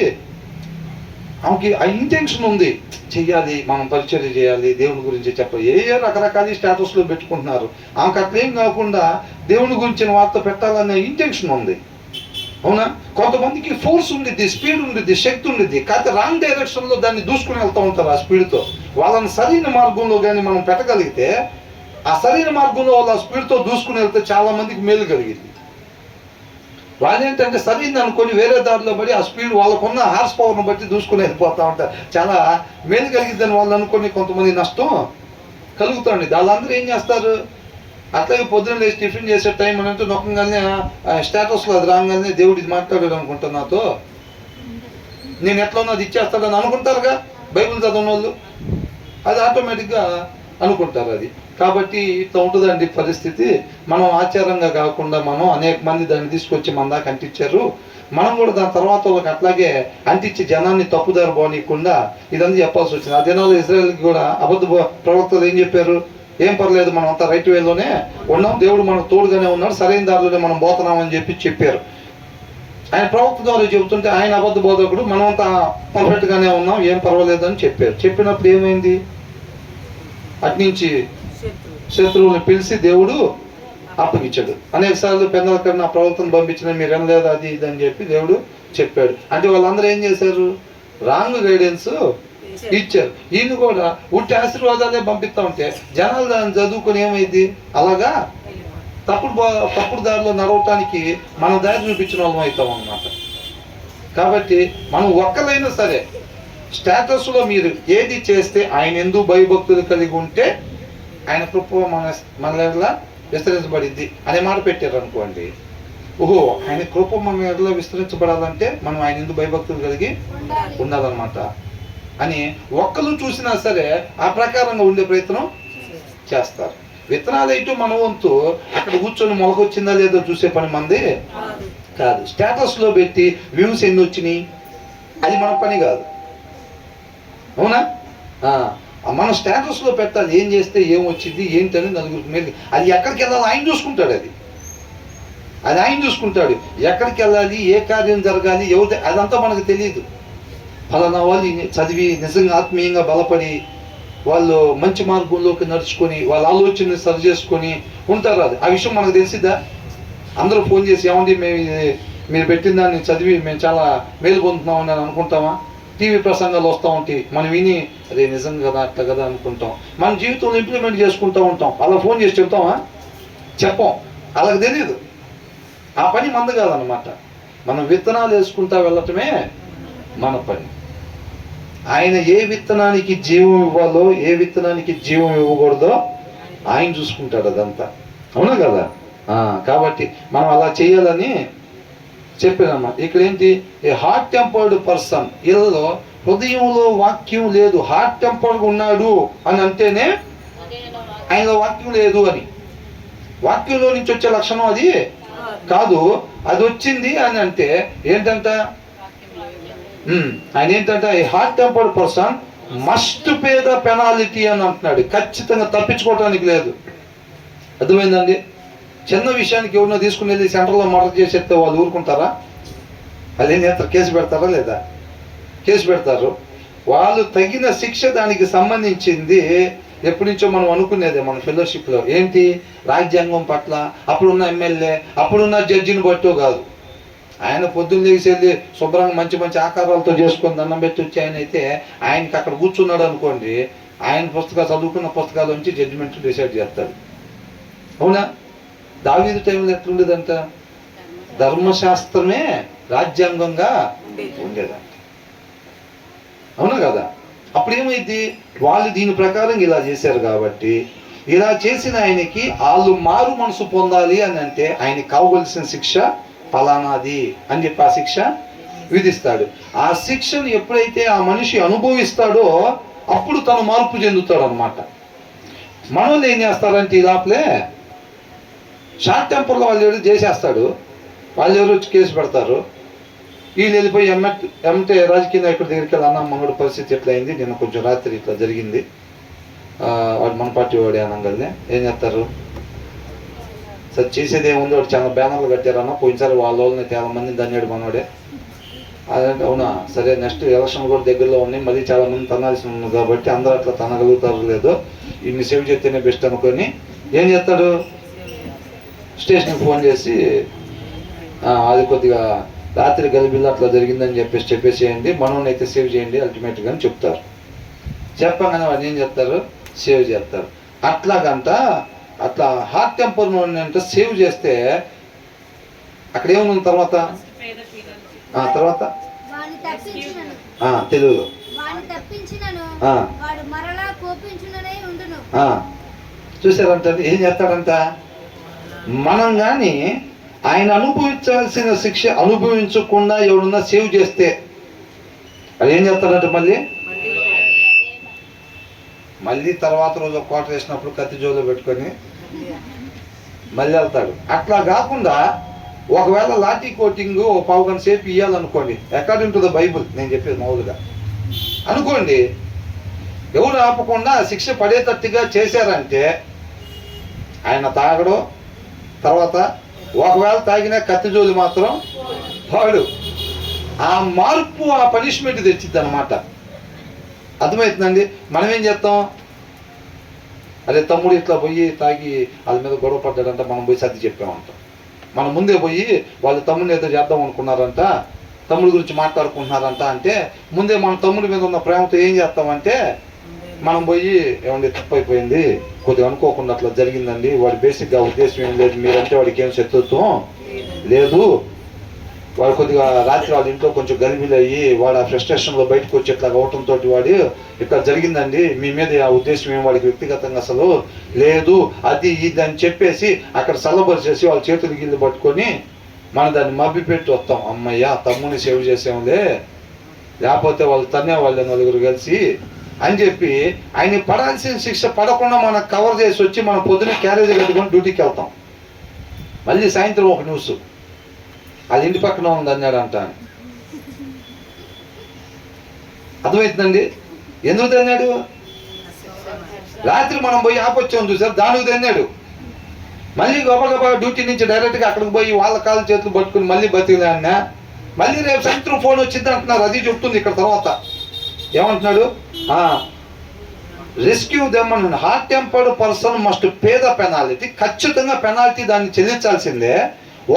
ఆమెకి ఆ ఇంటెన్షన్ ఉంది, చెయ్యాలి, మనం పరిచర్య చేయాలి, దేవుని గురించి చెప్పాలి. ఏ రకరకాల స్టేటస్లో పెట్టుకుంటున్నారు. ఆమెకు అట్లేం కాకుండా దేవుని గురించిన వార్త పెట్టాలనే ఇంటెన్షన్ ఉంది. అవునా? కొంతమందికి ఫోర్స్ ఉండిద్ది, స్పీడ్ ఉండిద్ది, శక్తి ఉండిద్ది, కాకపోతే రాంగ్ డైరెక్షన్లో దాన్ని దూసుకుని వెళ్తూ ఉంటారు. ఆ స్పీడ్తో వాళ్ళని సరైన మార్గంలో కానీ మనం పెట్టగలిగితే, ఆ సరైన మార్గంలో వాళ్ళ స్పీడ్తో దూసుకుని వెళ్తే చాలా మందికి మేలు కలిగింది. వాళ్ళు ఏంటంటే సరైంది అనుకొని వేరే దారిలో పడి ఆ స్పీడ్ వాళ్ళకున్న హార్స్ పవర్ను బట్టి దూసుకుని వెళ్ళిపోతూ ఉంటారు. చాలా మేలు కలిగిద్దని వాళ్ళు అనుకొని కొంతమంది నష్టం కలుగుతుంది. వాళ్ళందరూ ఏం చేస్తారు? అట్లాగే పొద్దున్న లేచి టిఫిన్ చేసే టైం అని అంటే నొక్కగానే స్టేటస్లో అది రాగానే దేవుడు ఇది మాట్లాడాడు అనుకుంటా నాతో, నేను ఎట్లా ఉన్నది ఇచ్చేస్తాడని అనుకుంటారుగా బైబిల్ చదవని వాళ్ళు. అది ఆటోమేటిక్గా అనుకుంటారు అది. కాబట్టి ఇట్లా ఉంటుందండి పరిస్థితి. మనం ఆచారంగా కాకుండా మనం అనేక మంది దాన్ని తీసుకొచ్చి మన దాకా అంటించారు. మనం కూడా దాని తర్వాత వాళ్ళకి అట్లాగే అంటించి జనాన్ని తప్పుదారి పోనీయకుండా ఇదంతా చెప్పాల్సి వచ్చింది. ఆ దినాల్లో ఇజ్రాయెల్కి కూడా అబద్ధ ప్రవక్తలు ఏం చెప్పారు? ఏం పర్లేదు, మనం అంతా రైట్ వేలోనే ఉన్నాం, దేవుడు మనకు తోడుగానే ఉన్నాడు, సరైన దారిలోనే మనం పోతున్నామని చెప్పారు. ఆయన ప్రవక్త ద్వారా చెబుతుంటే ఆయన అబద్ధ బోధకుడు, మనమంతా పర్ఫెక్ట్గానే ఉన్నాం, ఏం పర్వాలేదు అని చెప్పారు. చెప్పినప్పుడు ఏమైంది? అట్నుంచి శత్రువుని పిలిచి దేవుడు అప్పగించాడు. అనేక సార్లు పెద్దల కన్నా ప్రవక్తను పంపించిన మీరు వినలేదు అది ఇది అని చెప్పి దేవుడు చెప్పాడు. అంటే వాళ్ళందరూ ఏం చేశారు? రాంగ్ గైడెన్స్ ఇచ్చారు. ఈయన కూడా ఉట్టి ఆశీర్వాదాలే పంపిస్తా ఉంటే జనాలు దాన్ని చదువుకొని ఏమైంది, అలాగా తప్పుడు దారిలో నడవటానికి మన దారి చూపించిన వాళ్ళం అవుతాం అన్నమాట. కాబట్టి మనం ఒక్కరైనా సరే స్టేటస్లో మీరు ఏది చేస్తే ఆయన ఎందుకు భయభక్తులు కలిగి ఉంటే ఆయన కృప మన ఎడల విస్తరించబడింది అనే మాట పెట్టారు అనుకోండి. ఓహో, ఆయన కృప మన ఎడల విస్తరించబడాలంటే మనం ఆయన ఎందుకు భయభక్తులు కలిగి ఉండాలన్నమాట అని ఒక్కరు చూసినా సరే ఆ ప్రకారంగా ఉండే ప్రయత్నం చేస్తారు. విత్తనాలు అయితే మన వంతు అక్కడ కూర్చొని మొలకొచ్చిందా లేదో చూసే పని మంది కాదు. స్టేటస్లో పెట్టి వ్యూస్ ఎన్ని వచ్చినాయి అది మన పని కాదు, అవునా? మనం స్టేటస్లో పెట్టాలి, ఏం చేస్తే ఏం వచ్చింది ఏంటని నలుగురికి మీద. అది ఎక్కడికి వెళ్ళాలి ఆయన చూసుకుంటాడు, అది ఆయన చూసుకుంటాడు. ఎక్కడికి వెళ్ళాలి, ఏ కార్యం జరగాలి, ఎవరి అదంతా మనకు తెలియదు. ఫలానా వాళ్ళు చదివి నిజంగా ఆత్మీయంగా బలపడి వాళ్ళు మంచి మార్గంలోకి నడుచుకొని వాళ్ళ ఆలోచనని సరి చేసుకొని ఉంటారు. అది ఆ విషయం మనకు తెలిసిద్దా? అందరూ ఫోన్ చేసి ఏమండి మీరు పెట్టిన దాన్ని చదివి మేము చాలా మేలు పొందుతున్నాం అని అనుకుంటామా? టీవీ ప్రసంగాలు వస్తూ ఉంటాయి, మనం విని అదే నిజం కదా అట్లా కదా అనుకుంటాం. మన జీవితంలో ఇంప్లిమెంట్ చేసుకుంటూ ఉంటాం. అలా ఫోన్ చేసి చెప్తామా? చెప్పం, అలాగ తెలియదు. ఆ పని మంద కాదన్నమాట. మనం విత్తనాలు వేసుకుంటా వెళ్ళటమే మన పని. ఆయన ఏ విత్తనానికి జీవం ఇవ్వాలో ఏ విత్తనానికి జీవం ఇవ్వకూడదో ఆయన చూసుకుంటాడు అదంతా, అవునా కదా? కాబట్టి మనం అలా చేయాలని చెప్పానమ్మా. ఇక్కడ ఏంటి, ఏ హార్ట్ టెంపర్డ్ పర్సన్, వీళ్ళలో హృదయంలో వాక్యం లేదు. హార్ట్ టెంపర్డ్ ఉన్నాడు అని అంటేనే ఆయనలో వాక్యం లేదు అని. వాక్యంలో నుంచి వచ్చే లక్షణం అది కాదు. అది వచ్చింది అని అంటే ఏంటంట, ఆయన ఏంటంటే ఈ heart tempered person must pay the penalty అని అంటున్నాడు. ఖచ్చితంగా తప్పించుకోవటానికి లేదు. అర్థమైందండి? చిన్న విషయానికి ఎవరినో తీసుకుని వెళ్ళి సెంటర్లో మర్డర్ చేసి చెప్తే వాళ్ళు ఊరుకుంటారా? వాళ్ళు ఏం చేస్తారు, కేసు పెడతారా లేదా? కేసు పెడతారు. వాళ్ళు తగిన శిక్ష దానికి సంబంధించింది ఎప్పటి నుంచో మనం అనుకునేదే మన ఫెలోషిప్లో. ఏంటి, రాజ్యాంగం పట్ల అప్పుడున్న ఎమ్మెల్యే అప్పుడున్న జడ్జిని బట్టో కాదు. ఆయన పొద్దున్న లేచి వెళ్ళి శుభ్రంగా మంచి మంచి ఆకారాలతో చేసుకొని దండం పెట్టి వచ్చి ఆయన అయితే ఆయనకి అక్కడ కూర్చున్నాడు అనుకోండి, ఆయన చదువుకున్న పుస్తకాల నుంచి జడ్జిమెంట్ డిసైడ్ చేస్తాడు, అవునా? దావీదు టైంలో ఎట్లుండేదంట, ధర్మశాస్త్రమే రాజ్యాంగంగా ఉండేదంట, అవునా కదా? అప్పుడు ఏమైంది, వాళ్ళు దీని ప్రకారం ఇలా చేశారు కాబట్టి ఇలా చేసిన ఆయనకి వాళ్ళు మారు మనసు పొందాలి అని అంటే ఆయనకి కావలసిన శిక్ష ఫలానాది అని చెప్పి ఆ శిక్ష విధిస్తాడు. ఆ శిక్షను ఎప్పుడైతే ఆ మనిషి అనుభవిస్తాడో అప్పుడు తను మార్పు చెందుతాడు అన్నమాట. మనోళ్ళు ఏం చేస్తారంటే ఈ లోపలే షార్ట్ టెంపర్లో వాళ్ళు ఎవరు చేసేస్తాడు, వాళ్ళు ఎవరు వచ్చి కేసు పెడతారు. వీళ్ళు వెళ్ళిపోయి ఎమ్మె రాజకీయ నాయకుడి దగ్గరికి వెళ్ళి, అన్న మనోడి పరిస్థితి ఎట్లా అయింది, నిన్న కొంచెం రాత్రి ఇట్లా జరిగింది, వాడు మన పార్టీ వాడే అనగానే ఏం చేస్తారు, సరే చేసేది ఏముంది, వాడు చాలా బ్యానర్లు కట్టారన్న, పోయినసారి వాళ్ళని చాలా మంది దన్యాడు మనోడే. అదంటే అవునా, సరే నెక్స్ట్ ఎలక్షన్ కూడా దగ్గరలో ఉన్నాయి, మళ్ళీ చాలా మంది తనాల్సి ఉంది కాబట్టి అందరూ అట్లా తనగలుగుతారు లేదో, ఇన్ని సేవ్ చేస్తేనే బెస్ట్ అనుకొని ఏం చేస్తాడు, స్టేషన్కి ఫోన్ చేసి అది కొద్దిగా రాత్రి గలిబిల్లు అట్లా జరిగిందని చెప్పేసేయండి, మనోని అయితే సేవ్ చేయండి అల్టిమేట్గా అని చెప్తారు. చెప్పగానే వాళ్ళు ఏం చేస్తారు, సేవ్ చేస్తారు. అట్లాగంట అట్లా హార్ట్ టెంపర్ అంటే సేవ్ చేస్తే అక్కడ ఏముంది తర్వాత తర్వాత తెలుగులో చూసారంట. ఏం చేస్తాడంట, మనం కానీ ఆయన అనుభవించాల్సిన శిక్ష అనుభవించకుండా ఎవడన్నా సేవ్ చేస్తే అది ఏం చేస్తాడంటే మళ్ళీ తర్వాత రోజు ఒక కోట వేసినప్పుడు కత్తి జోలో పెట్టుకొని మళ్ళీ వెళ్తాడు. అట్లా కాకుండా ఒకవేళ లాఠీ కోటింగ్ ఒక పావు గంట సేపు ఇవ్వాలనుకోండి, అకార్డింగ్ టు ద బైబుల్ నేను చెప్పేది మామూలుగా అనుకోండి, ఎవరు ఆపకుండా శిక్ష పడేటట్టుగా చేశారంటే ఆయన తాగడు. తర్వాత ఒకవేళ తాగిన కత్తి జోలు మాత్రం వాడు. ఆ మార్పు ఆ పనిష్మెంట్ తెచ్చిద్ది అనమాట. అర్థమవుతుందండి? మనం ఏం చేస్తాం, అదే తమ్ముడు ఇట్లా పోయి తాగి వాళ్ళ మీద గొడవ పడ్డాడంట, మనం పోయి సర్ది చెప్పామంటాం. మనం ముందే పోయి వాళ్ళ తమ్ముడిని ఏదో చేద్దాం అనుకున్నారంట, తమ్ముడి గురించి మాట్లాడుకుంటున్నారంట అంటే, ముందే మన తమ్ముడి మీద ఉన్న ప్రేమతో ఏం చేస్తామంటే, మనం పోయి ఏమండి తప్పు అయిపోయింది, కొద్దిగా అనుకోకుండా అట్లా జరిగిందండి, వాడి బేసిక్గా ఉద్దేశం ఏం లేదు, మీరంటే వాడికి ఏం శత్రుత్వం లేదు, వాడు కొద్దిగా రాత్రి వాళ్ళ ఇంట్లో కొంచెం గలిబిలు అయ్యి వాడు ఆ ఫ్రస్ట్రేషన్లో బయటకు వచ్చి ఇట్లా అవటంతో వాడు ఇట్లా జరిగిందండి, మీ మీద ఆ ఉద్దేశం ఏం వాడికి వ్యక్తిగతంగా అసలు లేదు, అది ఇది అని చెప్పేసి అక్కడ సల్లబరిచేసి వాళ్ళ చేతులు గిల్లు పట్టుకొని మనం దాన్ని మభ్యపెట్టి వస్తాం. అమ్మయ్య తమ్ముని సేవ్ చేసాంలే, లేకపోతే వాళ్ళు తన్నే వాళ్ళ నలుగురు కలిసి అని చెప్పి ఆయన పడాల్సిన శిక్ష పడకుండా మనం కవర్ చేసి వచ్చి మనం పొద్దున్న క్యారేజీ కట్టుకొని డ్యూటీకి వెళ్తాం. మళ్ళీ సాయంత్రం ఒక న్యూస్, అది ఇంటి పక్కన ఉంది అన్నాడంట. అర్థమవుతుందండి ఎందుకు తిన్నాడు? రాత్రి మనం పోయి ఆపొచ్చాం చూసారు, దానికి తిన్నాడు. మళ్ళీ గొప్ప డ్యూటీ నుంచి డైరెక్ట్గా అక్కడికి పోయి వాళ్ళ కాళ్ళు చేతులు పట్టుకుని మళ్ళీ బతికినా, మళ్ళీ రేపు సాయంత్రం ఫోన్ వచ్చింది అంటున్నారు. అది చెప్తుంది ఇక్కడ తర్వాత ఏమంటున్నాడు, రెస్క్యూ దెమ్ అని, hot tempered person must pay the penalty, ఖచ్చితంగా పెనాల్టీ దాన్ని చెల్లించాల్సిందే.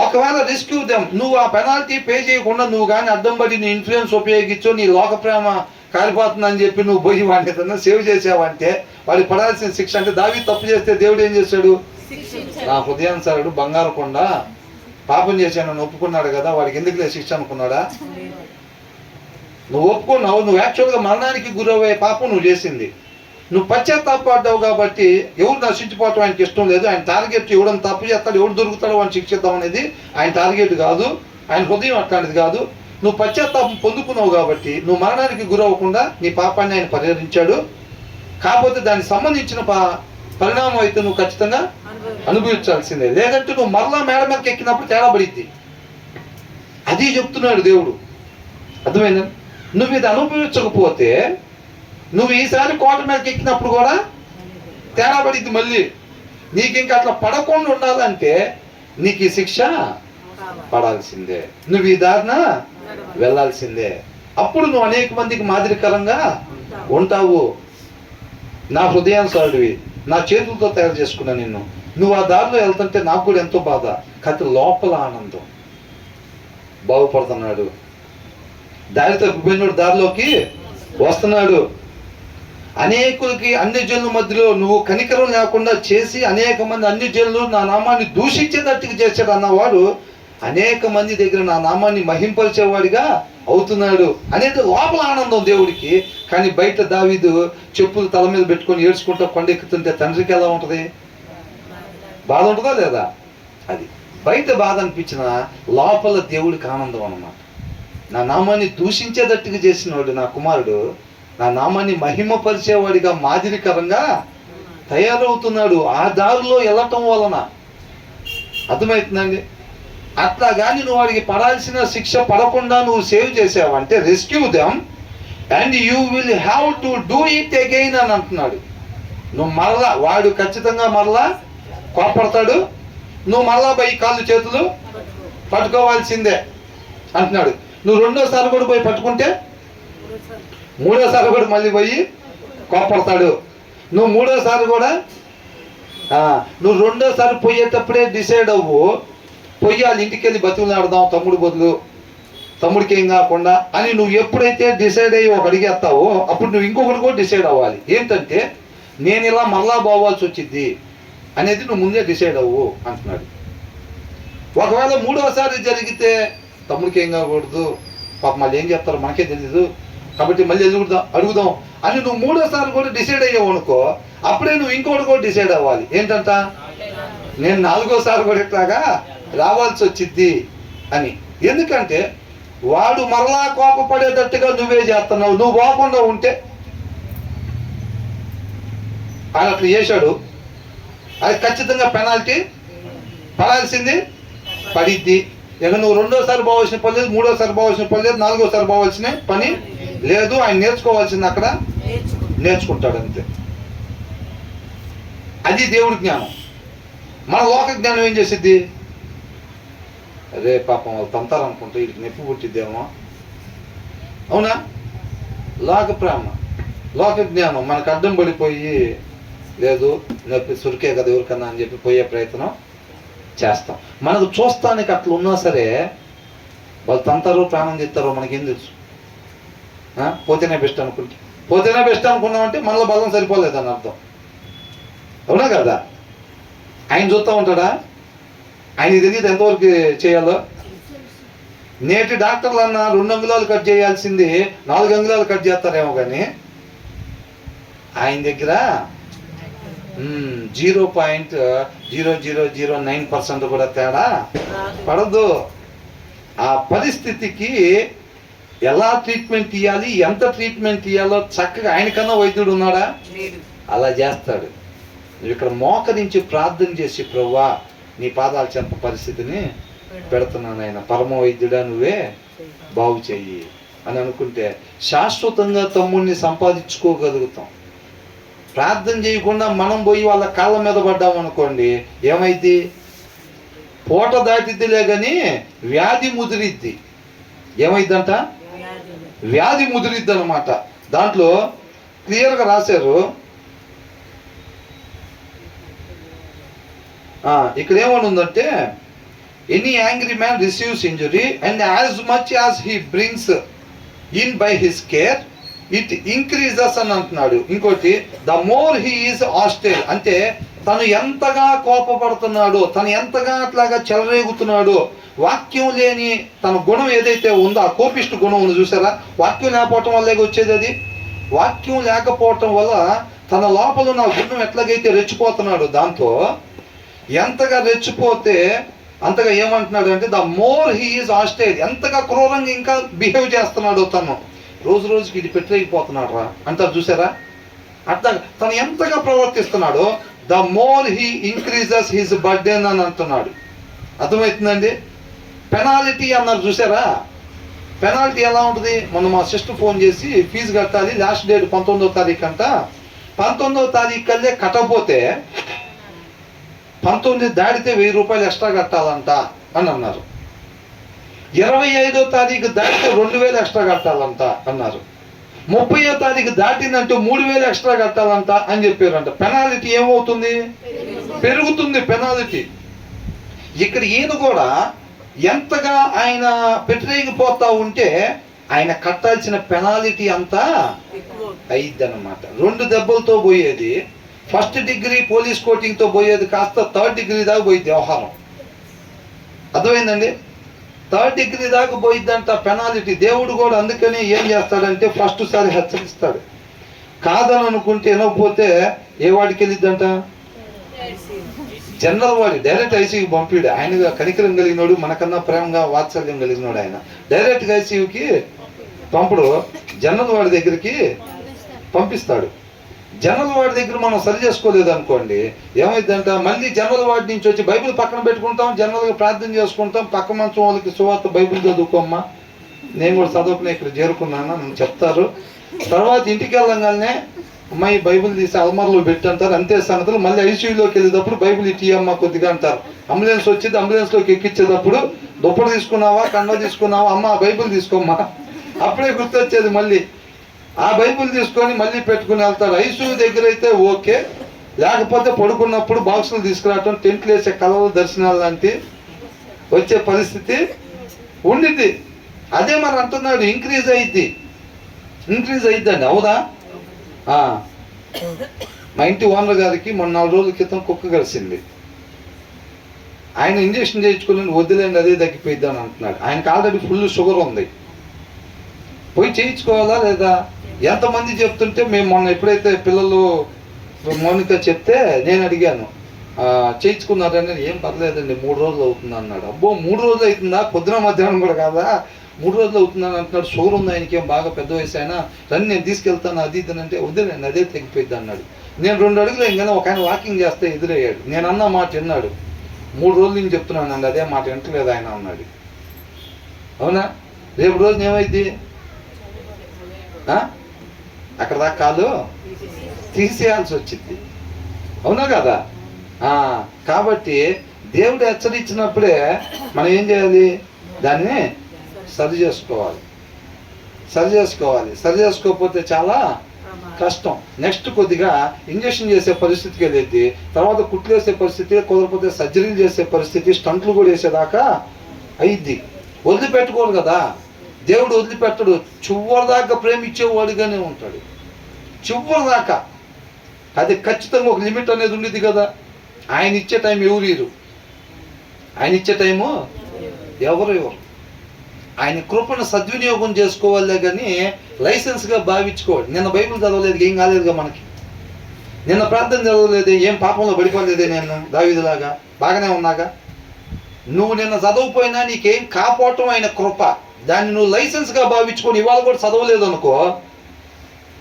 ఒకవేళ రెస్క్యూ దెమ్, నువ్వు ఆ పెనాల్టీ పే చేయకుండా నువ్వు కానీ అడ్డం పడి నీ ఇన్ఫ్లుయెన్స్ ఉపయోగించు, నీ లోక ప్రేమ కాలిపోతుందని చెప్పి నువ్వు పోయి వాడిని ఏదన్నా సేవ్ చేసావంటే వాడికి పడాల్సిన శిక్ష. అంటే దావీదు తప్పు చేస్తే దేవుడు ఏం చేశాడు, నా హృదయానుసారుడు బంగారు కొండ పాపం చేశానని ఒప్పుకున్నాడు కదా, వాడికి ఎందుకులే శిక్ష అనుకున్నాడా? నువ్వు ఒప్పుకున్నావు, నువ్వు యాక్చువల్గా మరణానికి గురయ్యే పాపం నువ్వు చేసింది, నువ్వు పశ్చాత్తాపడ్డావు కాబట్టి ఎవరు నశించిపోవటం ఆయనకి ఇష్టం లేదు. ఆయన టార్గెట్ ఎవడని తప్పు చేస్తాడు, ఎవడు దొరుకుతాడో వాడిని శిక్షిద్దాం అనేది ఆయన టార్గెట్ కాదు, ఆయన హృదయం అట్లాంటిది కాదు. నువ్వు పశ్చాత్తాపం పొందుకున్నావు కాబట్టి నువ్వు మరణానికి గురవ్వకుండా నీ పాపాన్ని ఆయన పరిహరించాడు. కాకపోతే దానికి సంబంధించిన పరిణామం అయితే నువ్వు ఖచ్చితంగా అనుభవించాల్సిందే, లేదంటే నువ్వు మరలా మేడ మీదకి ఎక్కినప్పుడు తేడా పడిద్ది. అది చెప్తున్నాడు దేవుడు. అర్థమైందా? నువ్వు ఇది అనుభవించకపోతే నువ్వు ఈసారి కోట మీదకి ఎక్కినప్పుడు కూడా తేడా పడిద్ది. మళ్ళీ నీకు ఇంకా అట్లా పడకుండా ఉండాలంటే నీకు ఈ శిక్ష పడాల్సిందే, నువ్వు ఈ దారిన వెళ్ళాల్సిందే. అప్పుడు నువ్వు అనేక మందికి మాదిరికరంగా ఉంటావు. నా హృదయానుసారుడివి, నా చేతులతో తయారు చేసుకున్నా నిన్ను, నువ్వు ఆ దారిలో వెళ్తుంటే నాకు కూడా ఎంతో బాధ, కానీ లోపల ఆనందం. బాగుపడుతున్నాడు, దారి తప్పిపోయినాడు దారిలోకి వస్తున్నాడు. అనేకులకి అన్ని జనుల మధ్యలో నువ్వు కనికరం లేకుండా చేసి అనేక మంది అన్ని జనులు నా నామాన్ని దూషించేటట్టుగా చేశాడు అన్నవాడు అనేక మంది దగ్గర నా నామాన్ని మహింపరిచేవాడిగా అవుతున్నాడు అనేది లోపల ఆనందం దేవుడికి. కానీ బయట దావీదు చెప్పులు తల మీద పెట్టుకొని ఏడ్చుకుంటూ కొండెక్కుతుంటే తండ్రికి ఎలా ఉంటుంది? బాధ ఉంటుందా లేదా? అది బయట బాధ అనిపించిన లోపల దేవుడికి ఆనందం అన్నమాట. నా నామాన్ని దూషించేటట్టుగా చేసినవాడు నా కుమారుడు నా నామాన్ని మహిమపరిచేవాడిగా మాదిరికరంగా తయారవుతున్నాడు ఆ దారిలో వెళ్ళటం వలన. అర్థమవుతుందండి? అట్లా కానీ నువ్వు వాడికి పడాల్సిన శిక్ష పడకుండా నువ్వు సేవ్ చేసావంటే rescue them and you will have to do it again అని అంటున్నాడు. నువ్వు మరలా, వాడు ఖచ్చితంగా మరలా కోపడతాడు, నువ్వు మరలా పోయి కాళ్ళు చేతులు పట్టుకోవాల్సిందే అంటున్నాడు. నువ్వు రెండోసారి కూడా పోయి పట్టుకుంటే మూడోసారి కూడా మళ్ళీ పోయి కోపడతాడు. నువ్వు మూడోసారి కూడా నువ్వు రెండోసారి పోయేటప్పుడే డిసైడ్ అవ్వు, పోయి వాళ్ళ ఇంటికి వెళ్ళి బతుకులాడదాం తమ్ముడు బదులు, తమ్ముడికి ఏం కాకుండా అని నువ్వు ఎప్పుడైతే డిసైడ్ అయ్యి ఒక అడిగేస్తావో అప్పుడు నువ్వు ఇంకొకటి కూడా డిసైడ్ అవ్వాలి. ఏంటంటే నేను ఇలా మరలా పోవాల్సి వచ్చింది అనేది నువ్వు ముందే డిసైడ్ అవ్వు అంటున్నాడు. ఒకవేళ మూడోసారి జరిగితే తమ్ముడికి ఏం కాకూడదు, పాప మళ్ళీ ఏం చెప్తారో మనకే తెలీదు కాబట్టి మళ్ళీ అడుగుదాం అని నువ్వు మూడోసారి కూడా డిసైడ్ అయ్యావు అనుకో, అప్పుడే నువ్వు ఇంకోటి కూడా డిసైడ్ అవ్వాలి. ఏంటంట, నేను నాలుగోసారి కూడా ఇట్లాగా రావాల్సి వచ్చింది అని. ఎందుకంటే వాడు మరలా కోపపడేటట్టుగా నువ్వే చేస్తున్నావు. నువ్వు పోకుండా ఉంటే ఆయన అట్లా చేశాడు, అది ఖచ్చితంగా పెనాల్టీ పడాల్సింది పడిద్ది. ఇక నువ్వు రెండోసారి పోవాల్సిన పని లేదు, మూడోసారి పోవాల్సిన పని లేదు, నాలుగోసారి పోవాల్సిన పని లేదు. ఆయన నేర్చుకోవాల్సింది అక్కడ నేర్చుకుంటాడు అంతే. అది దేవుడి జ్ఞానం. మన లోక జ్ఞానం ఏం చేసిద్ది, అదే పాపం వాళ్ళు తంతారనుకుంటే వీడికి నొప్పి పుట్టిద్దేమో, అవునా? లోక ప్రేమ, లోక జ్ఞానం మనకు అడ్డం పడిపోయి లేదు నొప్పి సురికే కదా ఎవరికన్నా అని చెప్పి పోయే ప్రయత్నం చేస్తాం. మనకు చూస్తానికి అట్లా ఉన్నా సరే వాళ్ళు తంతారో ప్రాణం చేస్తారో మనకేం తెలుసు. పోతేనే బెస్ట్ అనుకుంటే, పోతేనే బెస్ట్ అనుకున్నామంటే మనలో బలం సరిపోలేదని అర్థం. అవునా కదా? ఆయన చూస్తూ ఉంటాడా? ఆయనకి తెలియదు ఎంతవరకు చేయాలో. నేటి డాక్టర్లు అన్న 2 అంగుళాలు కట్ చేయాల్సింది 4 అంగుళాలు కట్ చేస్తారేమో, కానీ ఆయన దగ్గర 0.0009% కూడా తేడా పడదు. ఆ పరిస్థితికి ఎలా ట్రీట్మెంట్ ఇవ్వాలి, ఎంత ట్రీట్మెంట్ ఇవ్వాలో చక్కగా ఆయనకన్నా వైద్యుడు ఉన్నాడా? అలా చేస్తాడు. నువ్వు ఇక్కడ మోకరించి ప్రార్థన చేసి, ప్రభువా నీ పాదాల చెంత పరిస్థితిని పెడుతున్నాను, ఆయన పరమ వైద్యుడా నువ్వే బాగు చెయ్యి అని అనుకుంటే శాశ్వతంగా తమ్ముడిని సంపాదించుకోగలుగుతాం. ప్రార్థన చేయకుండా మనం పోయి వాళ్ళ కాళ్ళ మీద పడ్డాం అనుకోండి, ఏమైంది? పూట దాటిద్దిలే కానీ వ్యాధి ముదిరిద్ది. ఏమైందంట? వ్యాధి ముదిరిద్ది అనమాట. దాంట్లో క్లియర్గా రాశారు. ఇక్కడ ఏమని ఉందంటే, any angry man receives injury and as much as he brings in by his care it increases అని అంటున్నాడు. ఇంకోటి, the more he is hostile, అంటే తను ఎంతగా కోపపడుతున్నాడో, తను ఎంతగా అట్లాగా చెలరేగుతున్నాడో, వాక్యం లేని తన గుణం ఏదైతే ఉందో, ఆ కోపిష్టి గుణం ఉంది చూసారా, వాక్యం లేకపోవటం వల్లే వచ్చేది. అది వాక్యం లేకపోవటం వల్ల తన లోపల ఉన్న గుణం ఎట్లాగైతే రెచ్చిపోతున్నాడో, దాంతో ఎంతగా రెచ్చిపోతే అంతగా ఏమంటున్నాడు అంటే, the more he is hostile, ఎంతగా క్రూరంగా ఇంకా బిహేవ్ చేస్తున్నాడు, తను రోజు రోజుకి ఇది పెట్టలేకపోతున్నాడు రా అంటారు చూసారా. అట్లా తను ఎంతగా ప్రవర్తిస్తున్నాడో, the more he increases his burden అని అంటున్నాడు. అర్థమవుతుందండి? పెనాల్టీ అన్నారు చూసారా. పెనాల్టీ ఎలా ఉంటుంది? మొన్న మా సిస్టర్ ఫోన్ చేసి ఫీజు కట్టాలి, లాస్ట్ డేట్ 19వ తారీఖు అంట, 19వ తారీఖు కల్లే కట్టకపోతే 19 దాటితే 1000 రూపాయలు ఎక్స్ట్రా కట్టాలంట అని అన్నారు. 25వ తారీఖు దాటితే 2000 ఎక్స్ట్రా కట్టాలంట అన్నారు. 30వ తారీఖు దాటిందంటే 3000 ఎక్స్ట్రా కట్టాలంట అని చెప్పారంట. పెనాల్టీ ఏమవుతుంది? పెరుగుతుంది పెనాల్టీ. ఇక్కడ ఈయన కూడా ఎంతగా ఆయన పెట్టలేకపోతా ఉంటే ఆయన కట్టాల్సిన పెనాల్టీ అంతా అయిద్ది అనమాట. 2 దెబ్బలతో పోయేది, ఫస్ట్ డిగ్రీ పోలీస్ కోటింగ్తో పోయేది కాస్త 3rd డిగ్రీ దాకా పోయిద్ది వ్యవహారం. అర్థమైందండి? 3rd డిగ్రీ దాకా పోయిద్దంట పెనాల్టీ. దేవుడు కూడా అందుకని ఏం చేస్తాడంటే ఫస్ట్ సారి హెచ్చరిస్తాడు. కాదని అనుకుంటే వినకపోతే ఏ వాడికి వెళ్ళిద్దంట? జనరల్ వాడి. డైరెక్ట్ ఐసీయూకి పంపిడు. ఆయన కనికరం కలిగినోడు, మనకన్నా ప్రేమగా వాత్సల్యం కలిగినోడు. ఆయన డైరెక్ట్గా ఐసీయూకి పంపుడు, జనరల్ వాడి దగ్గరికి పంపిస్తాడు. జనరల్ వాడి దగ్గర మనం సరి చేసుకోలేదు అనుకోండి, ఏమైందంట, మళ్ళీ జనరల్ వాడి నుంచి వచ్చి బైబిల్ పక్కన పెట్టుకుంటాం, జనరల్గా ప్రార్థన చేసుకుంటాం, పక్క మంచం వాళ్ళకి సువార్త బైబిల్ చదువుకోమ్మా, నేను కూడా చదువుకునే ఇక్కడ చేరుకున్నాను అని చెప్తారు. తర్వాత ఇంటికి వెళ్ళగానే అమ్మాయి బైబిల్ తీసి అల్మార్లో పెట్టంటారు. అంతే సంగతులు. మళ్ళీ ఐసీయూలోకి వెళ్ళేటప్పుడు బైబిల్ ఇటీయమ్మా కొద్దిగా అంటారు. అంబులెన్స్ వచ్చింది, అంబులెన్స్లోకి ఎక్కించేటప్పుడు దుప్పటి తీసుకున్నావా, కండ తీసుకున్నావా, అమ్మ బైబిల్ తీసుకోమ్మా, అప్పుడే గుర్తొచ్చేది. మళ్ళీ ఆ బైబిల్ తీసుకొని మళ్ళీ పెట్టుకుని వెళ్తారు. ఐసీయూ దగ్గర అయితే ఓకే, లేకపోతే పడుకున్నప్పుడు బాక్సులు తీసుకురావటం, టెంట్లు వేసే కలవలు దర్శనాలు లాంటి వచ్చే పరిస్థితి ఉండింది. అదే మరి అంటున్నాడు, ఇంక్రీజ్ అయిద్దండి. అవునా? మా ఇంటి ఓనర్ గారికి మొన్న 4 రోజుల క్రితం కుక్క కలిసింది. ఆయన ఇంజక్షన్ చేయించుకుని వద్దులేండి అదే తగ్గిపోయిద్ది అని అంటున్నాడు. ఆయనకు ఆల్రెడీ ఫుల్ షుగర్ ఉంది. పోయి చేయించుకోవాలా లేదా? ఎంతమంది చెప్తుంటే మేము మొన్న ఎప్పుడైతే పిల్లలు మౌనిక చెప్తే నేను అడిగాను, చేయించుకున్నారని. ఏం పర్లేదండి 3 రోజులు అవుతుంది అన్నాడు. అబ్బో 3 రోజులు అవుతుందా? పొద్దున మధ్యాహ్నం కూడా కాదా, 3 రోజులు అవుతుందని అంటున్నాడు. షుగర్ ఉంది ఆయనకి, ఏం బాగా పెద్ద వయసు అయినా, రండి నేను తీసుకెళ్తాను అది ఇది అంటే, వద్దులేండి అదే తగ్గిపోయింది అన్నాడు. నేను 2 అడుగులు ఇంకనే ఒక ఆయన వాకింగ్ చేస్తే ఎదురయ్యాడు. నేను అన్న మాట విన్నాడు. 3 రోజులు నేను చెప్తున్నాను అదే మాట వింటలేదు ఆయన అన్నాడు. అవునా? రేపు రోజున ఏమైంది? అక్కడ దాకా కాదు తీసేయాల్సి వచ్చింది. అవునా కదా? కాబట్టి దేవుడు హెచ్చరించినప్పుడే మనం ఏం చేయాలి? దాన్ని సరి చేసుకోకపోతే చాలా కష్టం. నెక్స్ట్ కొద్దిగా ఇంజక్షన్ చేసే పరిస్థితికి వెళ్ళేది, తర్వాత కుట్లు వేసే పరిస్థితి, కుదరకపోతే సర్జరీలు చేసే పరిస్థితి, స్టంట్లు కూడా వేసేదాకా అయిద్ది. వదిలిపెట్టుకోడు కదా. దేవుడు వదిలిపెట్టడు, చివరి దాకా ప్రేమించేవాడుగానే ఉంటాడు, చివరి దాకా. అది ఖచ్చితంగా ఒక లిమిట్ అనేది ఉండేది కదా. ఆయన ఇచ్చే టైం ఎవరు, ఆయన ఇచ్చే టైము ఎవరు. ఆయన కృపను సద్వినియోగం చేసుకోవాలే కానీ లైసెన్స్గా భావించుకోవాలి. నిన్న బైబిల్ చదవలేదు, ఏం కాలేదుగా మనకి. నిన్న ప్రార్థన చదవలేదే, ఏం పాపంలో పడిపోలేదే, నేను దావీదులాగా బాగానే ఉన్నాగా. నువ్వు నిన్న చదవకపోయినా నీకేం కాపాడటం ఆయన కృప. దాన్ని నువ్వు లైసెన్స్గా భావించుకొని ఇవాళ కూడా చదవలేదు అనుకో,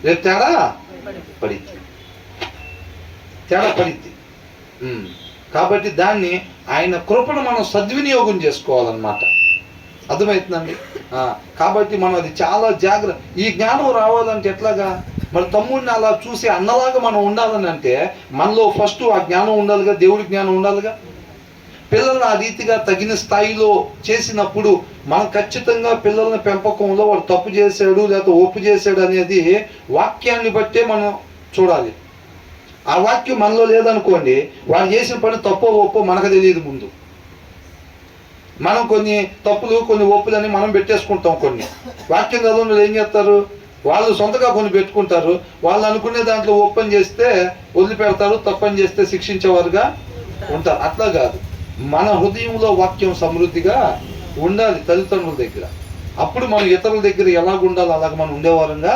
రేపు తేడా పడిద్ది, తేడా పడిద్ది. కాబట్టి దాన్ని ఆయన కృపను మనం సద్వినియోగం చేసుకోవాలన్నమాట. అర్థమవుతుందండి. కాబట్టి మనం అది చాలా జాగ్రత్త. ఈ జ్ఞానం రావాలంటే ఎట్లాగా? మరి తమ్ముడిని అలా చూసి అన్నలాగా మనం ఉండాలని అంటే మనలో ఫస్ట్ ఆ జ్ఞానం ఉండాలిగా, దేవుడి జ్ఞానం ఉండాలిగా. పిల్లల్ని ఆ రీతిగా తగిన స్థాయిలో చేసినప్పుడు మనం ఖచ్చితంగా పిల్లల పెంపకంలో వాడు తప్పు చేశాడు లేకపోతే ఒప్పు చేశాడు అనేది వాక్యాన్ని బట్టే మనం చూడాలి. ఆ వాక్యం మనలో లేదనుకోండి, వాడు చేసిన పని తప్పో ఒప్పో మనకు తెలియదు. ముందు మనం కొన్ని తప్పులు కొన్ని ఒప్పులని మనం పెట్టేసుకుంటాం. కొన్ని వాక్యం చదవని ఏం చేస్తారు, వాళ్ళు సొంతగా కొన్ని పెట్టుకుంటారు. వాళ్ళు అనుకునే దాంట్లో ఒప్పని చేస్తే వదిలిపెడతారు, తప్పని చేస్తే శిక్షించేవారుగా ఉంటారు. అట్లా కాదు, మన హృదయంలో వాక్యం సమృద్ధిగా ఉండాలి తల్లిదండ్రుల దగ్గర. అప్పుడు మనం ఇతరుల దగ్గర ఎలాగ ఉండాలో అలాగ మనం ఉండేవారంగా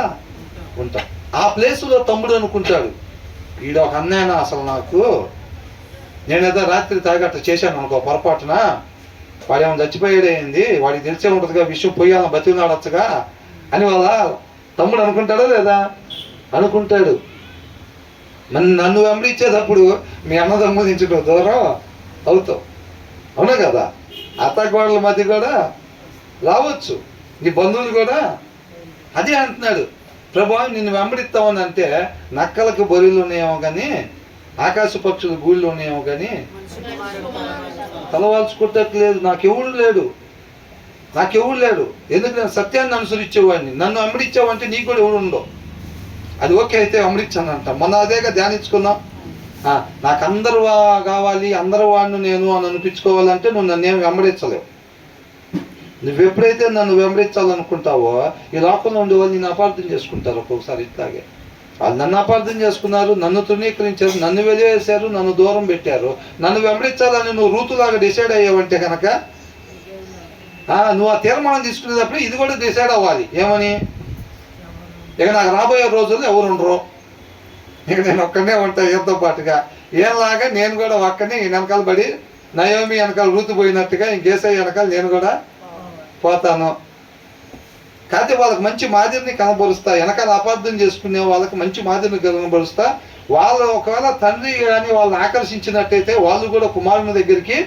ఉంటాం. ఆ ప్లేసులో తమ్ముడు అనుకుంటాడు, ఈడ ఒక అన్నయ్యనా అసలు నాకు, నేనేదో రాత్రి తాగట్ట చేశాను అనుకో పొరపాటున, వాడేమో చచ్చిపోయాడేంది, వాడికి తెలిసే ఉంటుందిగా విషయం, పోయాలని బతికినాడొచ్చుగా అని వాళ్ళ తమ్ముడు అనుకుంటాడా లేదా? అనుకుంటాడు. నన్ను వెంబడించేటప్పుడు మీ అన్నదమ్ముల నుంచి దూరం అవుతావు, అవునా కదా? అత్తగోడల మధ్య కూడా రావచ్చు, నీ బంధువులు కూడా అదే అంటున్నాడు. ప్రభా నిన్ను వెంబడిస్తామని అంటే నక్కలకు బొరిలు ఉన్నాయేమో కానీ ఆకాశ పక్షులు గూళ్ళు ఉన్నాయేమో కానీ తలవాల్చుకుంటట్లేదు. నాకెవడు లేడు, నాకెవడు లేడు. ఎందుకు? నేను సత్యాన్ని అనుసరించేవాడిని. నన్ను వెంబడించావంటే నీకు కూడా ఎవడు ఉండవు. అది ఓకే అయితే వెంబడించానంట. మొన్న అదేగా ధ్యానించుకున్నాం. నాకు అందరు కావాలి, అందరు వాడిని నేను అని అనిపించుకోవాలంటే నువ్వు నన్నేం వెంబడించలేవు. నువ్వు ఎప్పుడైతే నన్ను వెంబడించాలనుకుంటావో ఈ లోకంలో ఉండే వాళ్ళు నేను అపార్థం చేసుకుంటారు. ఒక్కొక్కసారి ఇట్లాగే వాళ్ళు నన్ను అపార్థం చేసుకున్నారు, నన్ను తృణీకరించారు, నన్ను వెలివేశారు, నన్ను దూరం పెట్టారు. నన్ను వెంబడించాలని నువ్వు రూతులాగా డిసైడ్ అయ్యావంటే కనుక నువ్వు ఆ తీర్మానం తీసుకునేటప్పుడు ఇది కూడా డిసైడ్ అవ్వాలి. ఏమని? ఇక నాకు రాబోయే రోజుల్లో ఎవరు ఉండరు, ఇక నేను ఒక్కనే ఉంటా ఈయనతో పాటుగా. ఏంలాగా నేను కూడా ఒక్కనే ఈ వెనకాల పడి నయోమి వెనకాల రూతు పోయినట్టుగా ఇంకేసై వెనకాల నేను కూడా పోతాను. కాకపోతే వాళ్ళకి మంచి మాదిరిని కనబరుస్తా, వెనకాల అపార్థం చేసుకునే వాళ్ళకి మంచి మాదిరిని కనబరుస్తా. వాళ్ళు ఒకవేళ తండ్రి కానీ వాళ్ళని ఆకర్షించినట్టయితే వాళ్ళు కూడా కుమారుని దగ్గరికి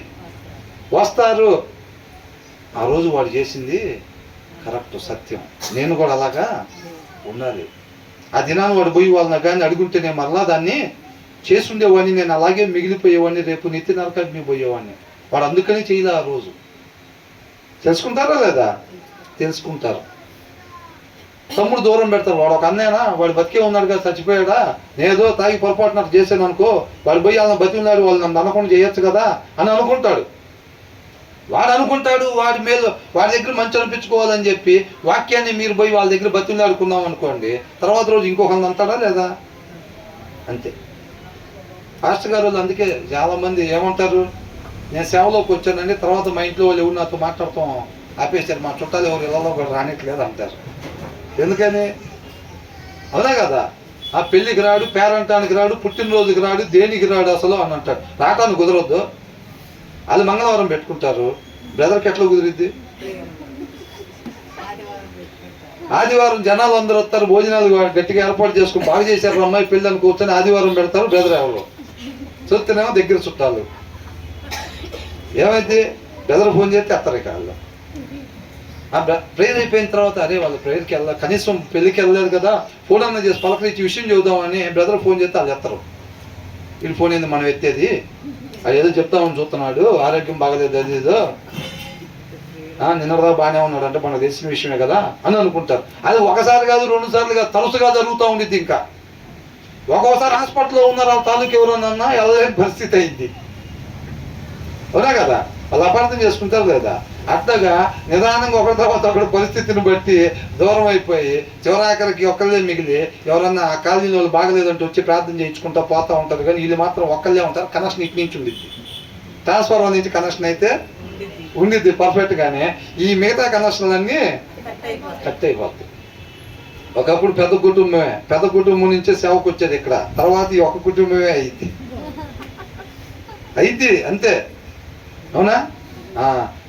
వస్తారు. ఆ రోజు వాడు చేసింది కరెక్ట్, సత్యం, నేను కూడా అలాగా ఉండాలి. ఆ దినాన్ని వాడు పోయి వాళ్ళని కానీ అడుగుంటే నేను మరలా దాన్ని చేసుండేవాడిని, నేను అలాగే మిగిలిపోయేవాడిని, రేపు నిత్య నరకాగ్ని పోయేవాడిని. వాడు అందుకని చేయలే. ఆ రోజు తెలుసుకుంటారా లేదా? తెలుసుకుంటారు. తమ్ముడు దూరం పెడతారు. వాడు ఒక అన్నయ్యనా, వాడు బతికే ఉన్నాడు కదా, చచ్చిపోయాడా, నేదో తాగి పొరపాటునట్టు చేశాను అనుకో, వాడు పోయి వాళ్ళని బతికినాడు, వాళ్ళు నన్ను అనకుండా చేయొచ్చు కదా అని అనుకుంటాడు. వాడు అనుకుంటాడు వాడి మేలు, వాడి దగ్గర మంచి అనిపించుకోవాలని చెప్పి వాక్యాన్ని మీరు పోయి వాళ్ళ దగ్గర బతిలాడుకున్నాం అనుకోండి, తర్వాత రోజు ఇంకొకరిని అంటాడా లేదా? అంతే. పాస్టర్ గారు వాళ్ళు అందుకే చాలామంది ఏమంటారు, నేను సేవలోకి వచ్చానండి, తర్వాత మా ఇంట్లో వాళ్ళు ఎవరు నాతో మాట్లాడతాం ఆపేశారు, మా చుట్టాలు ఎవరు ఇళ్ళలో కూడా రానిట్లేదు అంటారు. ఎందుకని? అవునా కదా? ఆ పెళ్ళికి రాడు, పేరంటానికి రాడు, పుట్టినరోజుకి రాడు, దేనికి రాడు అసలు అని అంటాడు. రావటానికి కుదరొద్దు, అది మంగళవారం పెట్టుకుంటారు. బ్రదర్కి ఎట్లా కుదిరిద్ది? ఆదివారం జనాలు అందరూ వస్తారు, భోజనాలు గట్టిగా ఏర్పాటు చేసుకుని బాగా చేశారు అమ్మాయి పెళ్ళి అని కూర్చొని ఆదివారం పెడతారు. బ్రదర్ ఎవరు చూస్తేనేమో దగ్గర చుట్టాలు. ఏమైంది? బ్రదర్ ఫోన్ చేస్తే ఎత్తారు కాళ్ళు. ప్రేయర్ అయిపోయిన తర్వాత అరే వాళ్ళు ప్రేయర్కి వెళ్ళాలి, కనీసం పెళ్ళికి వెళ్ళలేదు కదా, ఫోన్ అన్న చేసి పలకరించి విషయం చెబుదామని బ్రదర్ ఫోన్ చేస్తే వాళ్ళు ఎత్తరు. వీళ్ళు ఫోన్ ఏంది మనం ఎత్తేది, అది ఏదో చెప్తామని చూస్తున్నాడు, ఆరోగ్యం బాగలేదు, అది ఏదో నిన్నదా బాగానే ఉన్నాడు అంటే మనకు తెలిసిన విషయమే కదా అని అనుకుంటారు. అది ఒకసారి కాదు, 2 సార్లు కాదు, తరచుగా జరుగుతూ ఉండిద్ది. ఇంకా ఒక్కోసారి హాస్పిటల్లో ఉన్నారు, వాళ్ళ తాలూకు ఎవరన్నా వెళ్ళలేని పరిస్థితి అయింది. అవునా కదా? వాళ్ళు అపార్థం చేసుకుంటారు లేదా? అట్లాగా నిదానంగా ఒకరి తర్వాత ఒకరి పరిస్థితిని బట్టి దూరం అయిపోయి చివరాఖరికి ఒక్కళ్ళే మిగిలి ఎవరన్నా ఆ కాలనీలో వాళ్ళు బాగలేదంటే వచ్చి ప్రార్థన చేయించుకుంటా పోతూ ఉంటారు. కానీ వీళ్ళు మాత్రం ఒక్కళ్ళే ఉంటారు. కనెక్షన్ ఇటు నుంచి ఉండిద్ది, ట్రాన్స్ఫార్మర్ నుంచి కనెక్షన్ అయితే ఉండిద్ది పర్ఫెక్ట్గానే. ఈ మిగతా కనెక్షన్లన్నీ కట్ అయిపోతాయి. ఒకప్పుడు పెద్ద కుటుంబం నుంచే సేవకు వచ్చేది ఇక్కడ, తర్వాత ఈ ఒక కుటుంబమే అయింది అంతే. అవునా?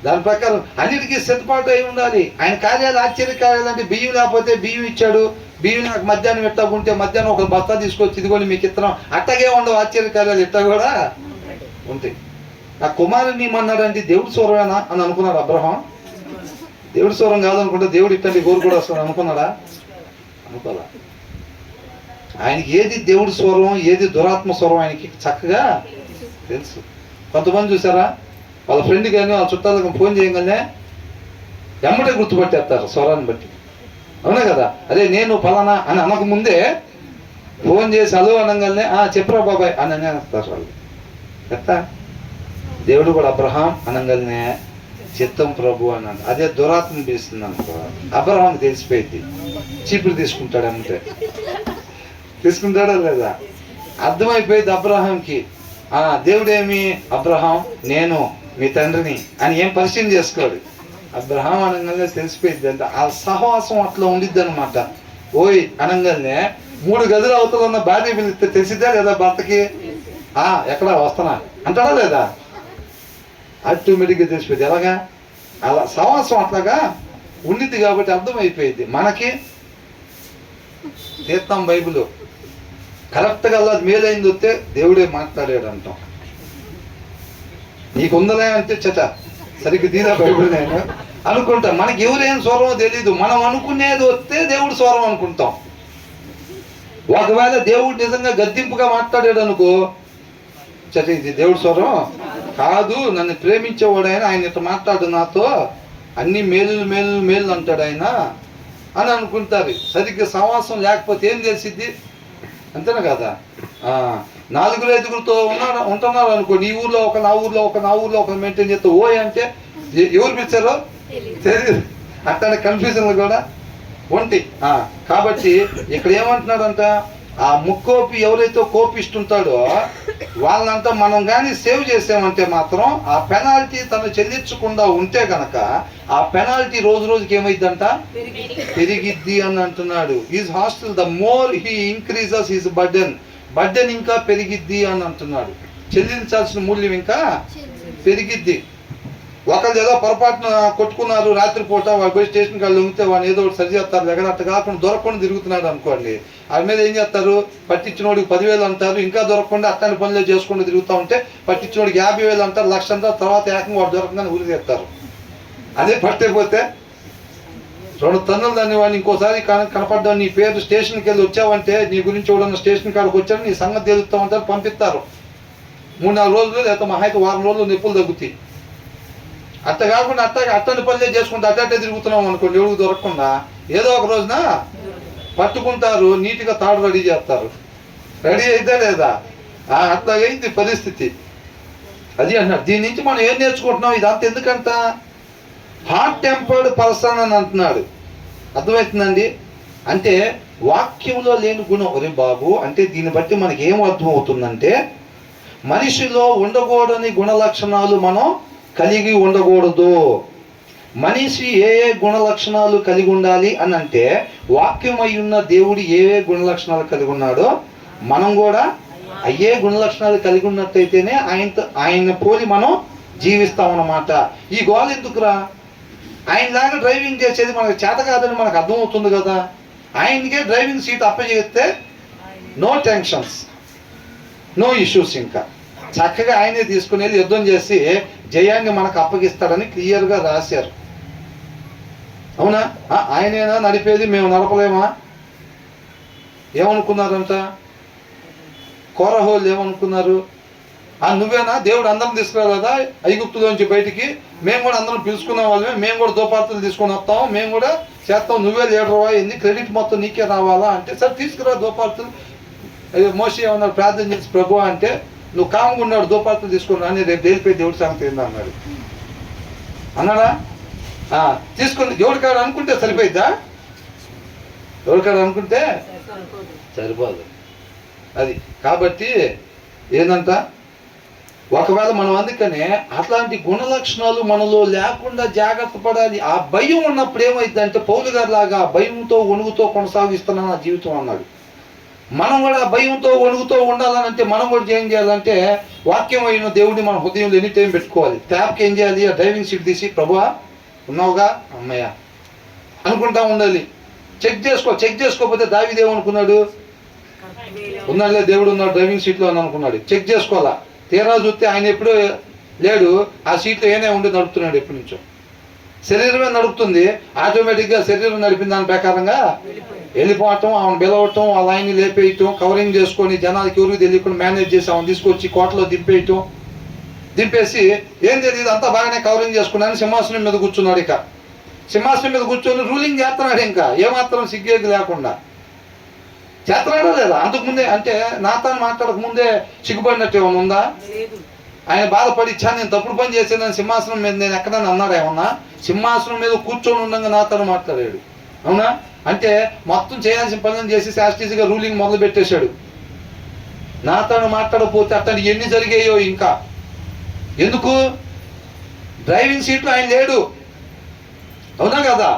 దాని ప్రకారం అన్నిటికీ సిద్ధపాటు అయి ఉండాలి. ఆయన కార్యాలు ఆశ్చర్య కార్యాలు అంటే బియ్యం లేకపోతే బియ్యం ఇచ్చాడు, బియ్యం నాకు మధ్యాహ్నం ఎట్టాకుంటే మధ్యాహ్నం ఒక బస్తా తీసుకొచ్చి ఇదిగోని మీకు ఇత్తనం, అట్టగే ఉండవు ఆశ్చర్య కార్యాలు ఇట్టా కూడా ఉంటాయి. నా కుమారుని ఏమన్నాడంటే దేవుడి స్వరమేనా అని అనుకున్నాడు అబ్రహాం. దేవుడి స్వరం కాదనుకుంటే దేవుడు ఇట్టండి గోరు కూడా వస్తాడు అనుకున్నాడా? అనుకోలే. ఆయనకి ఏది దేవుడి స్వరం ఏది దురాత్మ స్వరం ఆయనకి చక్కగా తెలుసు. కొంతమంది చూసారా, వాళ్ళ ఫ్రెండ్ కానీ వాళ్ళ చుట్టాలకు ఫోన్ చేయగానే ఎమ్మటే గుర్తుపట్టేస్తారు స్వరాన్ని బట్టి. అవునా కదా? అదే నేను ఫలానా అని అనకముందే ఫోన్ చేసి అలో అనగానే చెప్పరా బాబాయ్ అని అనేస్తారు వాళ్ళు. ఎత్తా దేవుడు కూడా అబ్రహాం అనగానే చిత్తం ప్రభు అన్నాడు. అదే దురాత్మ పిలుస్తుంది అనుకో, అబ్రహాంకి తెలిసిపోయింది, చీపురు తీసుకుంటాడు అమ్మితే. తీసుకుంటాడా లేదా? అర్థమైపోయింది అబ్రహాంకి. దేవుడేమి అబ్రహాం నేను మీ తండ్రిని అని ఏం పరిచయం చేసుకోడు. అబ్రహాం అనగానే తెలిసిపోయింది. అంటే ఆ సహవాసం అట్లా ఉండిద్ది అనమాట. ఓయ్ అనగానే 3 గదులు అవతల ఉన్న భార్య పిలిస్తే తెలిసిద్దా లేదా భర్తకి? ఎక్కడ వస్తున్నా అంటాడా లేదా? ఆటోమేటిక్గా తెలిసిపోయింది. ఎలాగా? అలా సహవాసం అట్లాగా ఉండిద్ది కాబట్టి అర్థమైపోయింది. మనకి తీర్థం బైబిల్ కరెక్ట్గా అలా మేలైంది వస్తే దేవుడే మాట్లాడాడు అంటాం. నీకు ఉందలే అంటే చట సరిగ్గా తీరా బైబిల్ నేను అనుకుంటాం. మనకి ఎవరేం స్వరమో తెలీదు. మనం అనుకునేది వస్తే దేవుడు స్వరం అనుకుంటాం. ఒకవేళ దేవుడు నిజంగా గద్దింపుగా మాట్లాడాడు అనుకో, చట ఇది దేవుడు స్వరం కాదు, నన్ను ప్రేమించేవాడు ఆయన ఇట్లా మాట్లాడు నాతో, అన్ని మేలు అంటాడు ఆయన అని అనుకుంటారు. సరిగ్గా సమాసం లేకపోతే ఏం తెలిసిద్ది? అంతేనా కదా? 4-5గురితో ఉంటున్నారు అనుకో, నీ ఊర్లో ఒక నా ఊర్లో ఒక మెయింటైన్ చేస్తే ఓయ్ అంటే ఎవరు పిలిచారో తెలియదు. అట్లానే కన్ఫ్యూజన్లు కూడా ఉంటాయి. కాబట్టి ఇక్కడ ఏమంటున్నాడంట, ఆ ముక్కోపి ఎవరైతే కోపిస్తుంటాడో వాళ్ళంతా మనం కానీ సేవ్ చేసామంటే మాత్రం ఆ పెనాల్టీ తను చెల్లించకుండా ఉంటే కనుక ఆ పెనాల్టీ రోజుకి ఏమైందంట పెరిగిద్ది అని అంటున్నాడు. Is hostel the more he increases his burden ఇంకా పెరిగిద్ది అని అంటున్నాడు. చెల్లించాల్సిన మూల్యం ఇంకా పెరిగిద్ది. ఒకళ్ళు ఏదో పొరపాటున కొట్టుకున్నారు రాత్రిపూట, వాళ్ళు పోయి స్టేషన్కి వాళ్ళు ఉంగితే వాడిని ఏదో ఒకటి సరి చేస్తారు. దగ్గర అట్లా కాకుండా దొరకకుండా తిరుగుతున్నాడు అనుకోండి, వాడి మీద ఏం చేస్తారు? పట్టించినోడికి 10,000 అంటారు. ఇంకా దొరకకుండా అట్లాంటి పనులు చేసుకుంటూ తిరుగుతూ ఉంటే పట్టించినోడికి 50,000 అంటారు, 1,00,000 అంటారు. తర్వాత ఏకంగా వాడు దొరకగానే ఊరి తెస్తారు. అదే పట్టైపోతే 2 టన్నులు దాన్ని వాడిని ఇంకోసారి కనపడ్డా నీ పేరు స్టేషన్కి వెళ్ళి వచ్చావంటే నీ గురించి ఎవడన్నా స్టేషన్ కాడికి వచ్చాడు నీ సంగతి తెలుస్తామంటారు, పంపిస్తారు. 3-4 రోజులు లేకపోతే మహా అయితే 1 వారం రోజులు నొప్పులు తగ్గుతాయి. అట్ట కాకుండా అట్టని పనులే చేసుకుంటూ అట్టే తిరుగుతున్నాం అనుకోండి, ఎవరికి దొరకకుండా ఏదో ఒక రోజున పట్టుకుంటారు, నీట్గా తాడు రెడీ చేస్తారు. రెడీ అయితే లేదా? అట్లాగైంది పరిస్థితి. అది అన్నాడు. దీని నుంచి మనం ఏం నేర్చుకుంటున్నాం? ఇదంతా ఎందుకంట హాట్ టెంపర్డ్ పర్సన్ అని అంటున్నాడు. అర్థమవుతుందండి? అంటే వాక్యంలో లేని గుణం. ఒరే బాబు, అంటే దీన్ని బట్టి మనకి ఏం అర్థం అవుతుందంటే మనిషిలో ఉండకూడని గుణ లక్షణాలు మనం కలిగి ఉండకూడదు. మనిషి ఏ గుణ లక్షణాలు కలిగి ఉండాలి అని అంటే వాక్యం అయి ఉన్న దేవుడు ఏ గుణ లక్షణాలు కలిగి ఉన్నాడో మనం కూడా అయ్యే గుణ లక్షణాలు కలిగి ఉన్నట్టయితేనే ఆయన పోలి మనం జీవిస్తామన్నమాట. ఈ గోల ఎందుకురా? ఆయనలాగా డ్రైవింగ్ చేసేది మనకు చేత కాదని మనకు అర్థమవుతుంది కదా. ఆయనకే డ్రైవింగ్ సీట్ అప్పచేస్తే నో టెన్షన్స్, నో ఇష్యూస్. ఇంకా చక్కగా ఆయనే తీసుకునేది యుద్ధం చేసి జయాన్ని మనకు అప్పగిస్తాడని క్లియర్గా రాశారు. అవునా? ఆయనేనా నడిపేది, మేము నడపలేమా? ఏమనుకున్నారంట కోరహోళ్ళు? ఏమనుకున్నారు? నువ్వేనా దేవుడు అందరం తీసుకురాలేదా ఐగుప్తులోంచి బయటికి? మేము కూడా అందరం పిలుచుకున్న వాళ్ళమే, మేము కూడా దోపార్తలు తీసుకొని వస్తాం, మేము కూడా చేస్తాం, నువ్వే లీడర్వా, ఏంది క్రెడిట్ మొత్తం నీకే రావాలా అంటే సరే తీసుకురా దోపార్తలు. మోషే ఏమన్నాడు? ప్రార్థన చేసి ప్రభు అంటే నువ్వు కామ్గా ఉన్నాడు దోపార్తలు తీసుకున్నా అని రేపు దేవుడి సంగతి ఏందా అన్నాడు. అన్నాడా? తీసుకుని దేవుడి కాడ అనుకుంటే సరిపోయిద్దా? దేవుడి కాడ అనుకుంటే సరిపోదు. అది కాబట్టి ఏందంట, ఒకవేళ మనం అందుకనే అట్లాంటి గుణ లక్షణాలు మనలో లేకుండా జాగ్రత్త పడాలి. ఆ భయం ఉన్నప్పుడు ఏమైందంటే పౌలు గారి లాగా భయంతో వణుగుతో కొనసాగిస్తున్నా నా జీవితం అన్నాడు. మనం కూడా భయంతో వణుగుతో ఉండాలనంటే మనం కూడా ఏం చేయాలంటే వాక్యం అయిన దేవుడిని మన హృదయంలో ఎనీ టైం పెట్టుకోవాలి. ట్యాప్కి ఏం చేయాలి, ఆ డ్రైవింగ్ సీట్ తీసి ప్రభువా ఉన్నావుగా అమ్మయ్య అనుకుంటా ఉండాలి. చెక్ చేసుకోకపోతే దావీదు ఏమనుకున్నాడు, ఉన్నాడులే దేవుడు ఉన్నాడు డ్రైవింగ్ సీట్లో అని అనుకున్నాడు. చెక్ చేసుకోవాలా. తీరా చూస్తే ఆయన ఎప్పుడూ లేడు, ఆ సీట్లో ఏనే ఉండి నడుపుతున్నాడు ఎప్పటి నుంచో. శరీరమే నడుపుతుంది, ఆటోమేటిక్గా శరీరం నడిపిన దాని ప్రకారంగా వెళ్ళిపోవటం, ఆమెను పిలవటం, వాళ్ళ ఆయన్ని లేపేయటం, కవరింగ్ చేసుకొని జనాలకి ఎవరికి తెలియకుండా మేనేజ్ చేసి ఆమెను తీసుకొచ్చి కోటలో దింపేసి ఏం తెలియదు అంతా బాగానే కవరింగ్ చేసుకున్నాను సింహాసనం మీద కూర్చున్నాడు. ఇక సింహాసనం మీద కూర్చొని రూలింగ్ చేస్తున్నాడు. ఇంకా ఏమాత్రం సిగ్గేది లేకుండా చేస్తున్నాడో లేదా? అంతకుముందే అంటే నాతో మాట్లాడక ముందే సిగ్గుపడినట్టు ఏమైనా ఉందా? ఆయన బాధపడి ఇచ్చా నేను తప్పుడు పని చేశాను సింహాసనం మీద నేను ఎక్కడైనా అన్నాడు ఏమన్నా? సింహాసనం మీద కూర్చొని ఉండగా నాతో మాట్లాడాడు. అవునా? అంటే మొత్తం చేయాల్సిన పనులను చేసి శాస్ట్రీగా రూలింగ్ మొదలు పెట్టేశాడు. నాతో మాట్లాడకపోతే అతను ఎన్ని జరిగాయో. ఇంకా ఎందుకు? డ్రైవింగ్ సీట్లో ఆయన లేడు. అవునా కదా?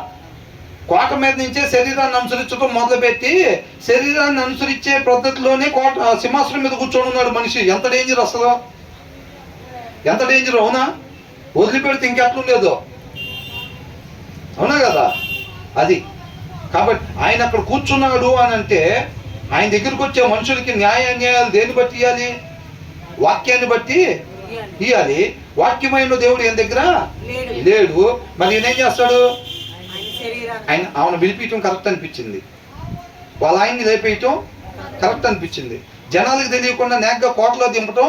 కోట మీద నుంచే శరీరాన్ని అనుసరించడం మొదలుపెట్టి శరీరాన్ని అనుసరించే పద్ధతిలోనే సింహాసనం మీద కూర్చొని ఉన్నాడు మనిషి. ఎంత డేంజర్ అసలు, ఎంత డేంజర్. అవునా? వదిలిపెడితే ఇంకెట్లుండేదో. అవునా కదా? అది కాబట్టి ఆయన అక్కడ కూర్చున్నాడు అని అంటే ఆయన దగ్గరికి వచ్చే మనుషులకి న్యాయ అన్యాయాలు దేన్ని బట్టి ఇవ్వాలి? వాక్యాన్ని బట్టి ఇవ్వాలి. వాక్యమైన దేవుడు ఏం దగ్గర లేడు. మరి ఈయన ఏం చేస్తాడు? ఆమెను పిలిపించడం కరెక్ట్ అనిపించింది, వాళ్ళ ఆయన్ని లేపేయటం కరెక్ట్ అనిపించింది, జనాలకు తెలియకుండా నేగ్గా కోటలో దింపటం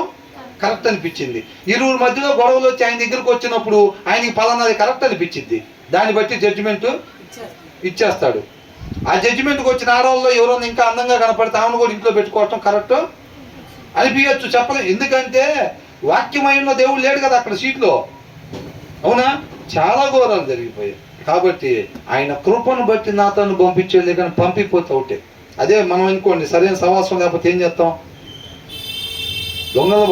కరెక్ట్ అనిపించింది. ఇరువురు మధ్యలో గొడవలు వచ్చి ఆయన దగ్గరకు వచ్చినప్పుడు ఆయనకి పలానాది కరెక్ట్ అనిపించింది. దాన్ని బట్టి జడ్జిమెంట్ ఇచ్చేస్తాడు. ఆ జడ్జిమెంట్కి వచ్చిన ఆడవాళ్ళలో ఎవరైనా ఇంకా అందంగా కనపడితే ఆమెను కూడా ఇంట్లో పెట్టుకోవటం కరెక్ట్ అనిపించచ్చు. చెప్పలేదు, ఎందుకంటే వాక్యమైన దేవుడు లేడు కదా అక్కడ సీట్లో. అవునా? చాలా ఘోరాలు జరిగిపోయాయి. కాబట్టి ఆయన కృపను బట్టి నాతోను పంపించేది, కానీ పంపిపోతే ఒకటే. అదే మనం అనుకోండి, సరైన సవాసం లేకపోతే ఏం చేస్తాం? దొంగలు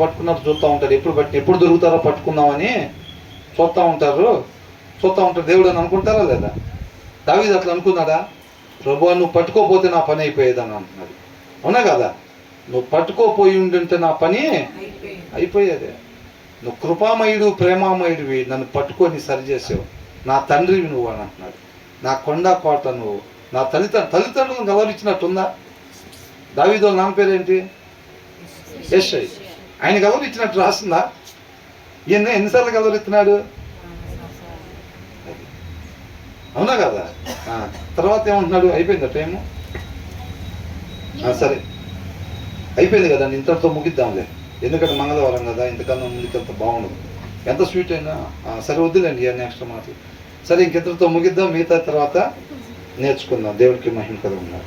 పట్టుకున్నట్టు చూస్తూ ఉంటారు. ఎప్పుడు దొరుకుతారో పట్టుకుందామని చూస్తూ ఉంటారు. దేవుడు అని అనుకుంటారా లేదా? దావీదు అట్లా అనుకున్నాడా? ప్రభువా నువ్వు పట్టుకోపోతే నా పని అయిపోయేదని అంటున్నాడు. అవునా కదా? నువ్వు పట్టుకోపోయి ఉండింటే నా పని అయిపోయేదే. నువ్వు కృపామయుడు ప్రేమామయుడివి, నన్ను పట్టుకొని సరిచేసావు, నా తండ్రివి నువ్వు అని అంటున్నాడు. నా కొండ కోట నువ్వు, నా తల్లిదండ్రులను గౌరవించినట్టుందా? దావీదు వాళ్ళ నాన్న పేరేంటి? యెషై. ఆయన గౌరవించినట్టు రాస్తుందా? ఎన్నిసార్లు గౌరవిస్తున్నాడు? అవునా కదా? తర్వాత ఏమంటున్నాడు? అయిపోయిందా టైము? సరే అయిపోయింది కదా, ఇంతటితో ముగిద్దాంలే. ఎందుకంటే మంగళవారం కదా, ఇంతకన్నా ముందుకెళ్తే బాగుండదు. ఎంత స్వీట్ అయినా సరే వద్దులేండి నెక్స్ట్ మాటలు. సరే ఇంకెంతటితో ముగిద్దాం, మిగతా తర్వాత నేర్చుకుందాం. దేవుడికి మహిమ కలుగును.